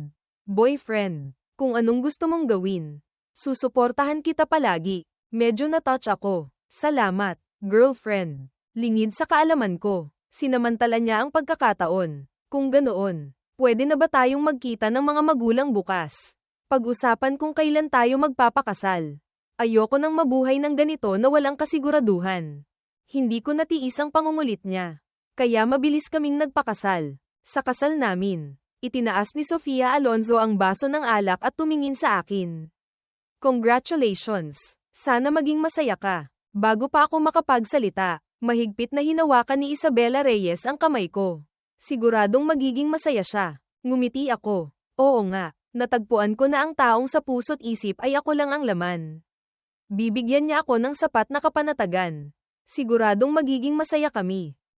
Speaker 1: Boyfriend, kung anong gusto mong gawin. Susuportahan kita palagi. Medyo na-touch ako. Salamat, girlfriend. Lingid sa kaalaman ko. Sinamantala niya ang pagkakataon. Kung ganoon, pwede na ba tayong magkita ng mga magulang bukas? Pag-usapan kung kailan tayo magpapakasal. Ayoko nang mabuhay ng ganito na walang kasiguraduhan. Hindi ko natiis ang pangungulit niya. Kaya mabilis kaming nagpakasal. Sa kasal namin, itinaas ni Sofia Alonzo ang baso ng alak at tumingin sa akin. Congratulations. Sana maging masaya ka. Bago pa ako makapagsalita, mahigpit na hinawakan ni Isabela Reyes ang kamay ko. Siguradong magiging masaya siya. Ngumiti ako. Oo nga, natagpuan ko na ang taong sa puso't isip ay ako lang ang laman. Bibigyan niya ako ng sapat na kapanatagan. Siguradong magiging masaya kami.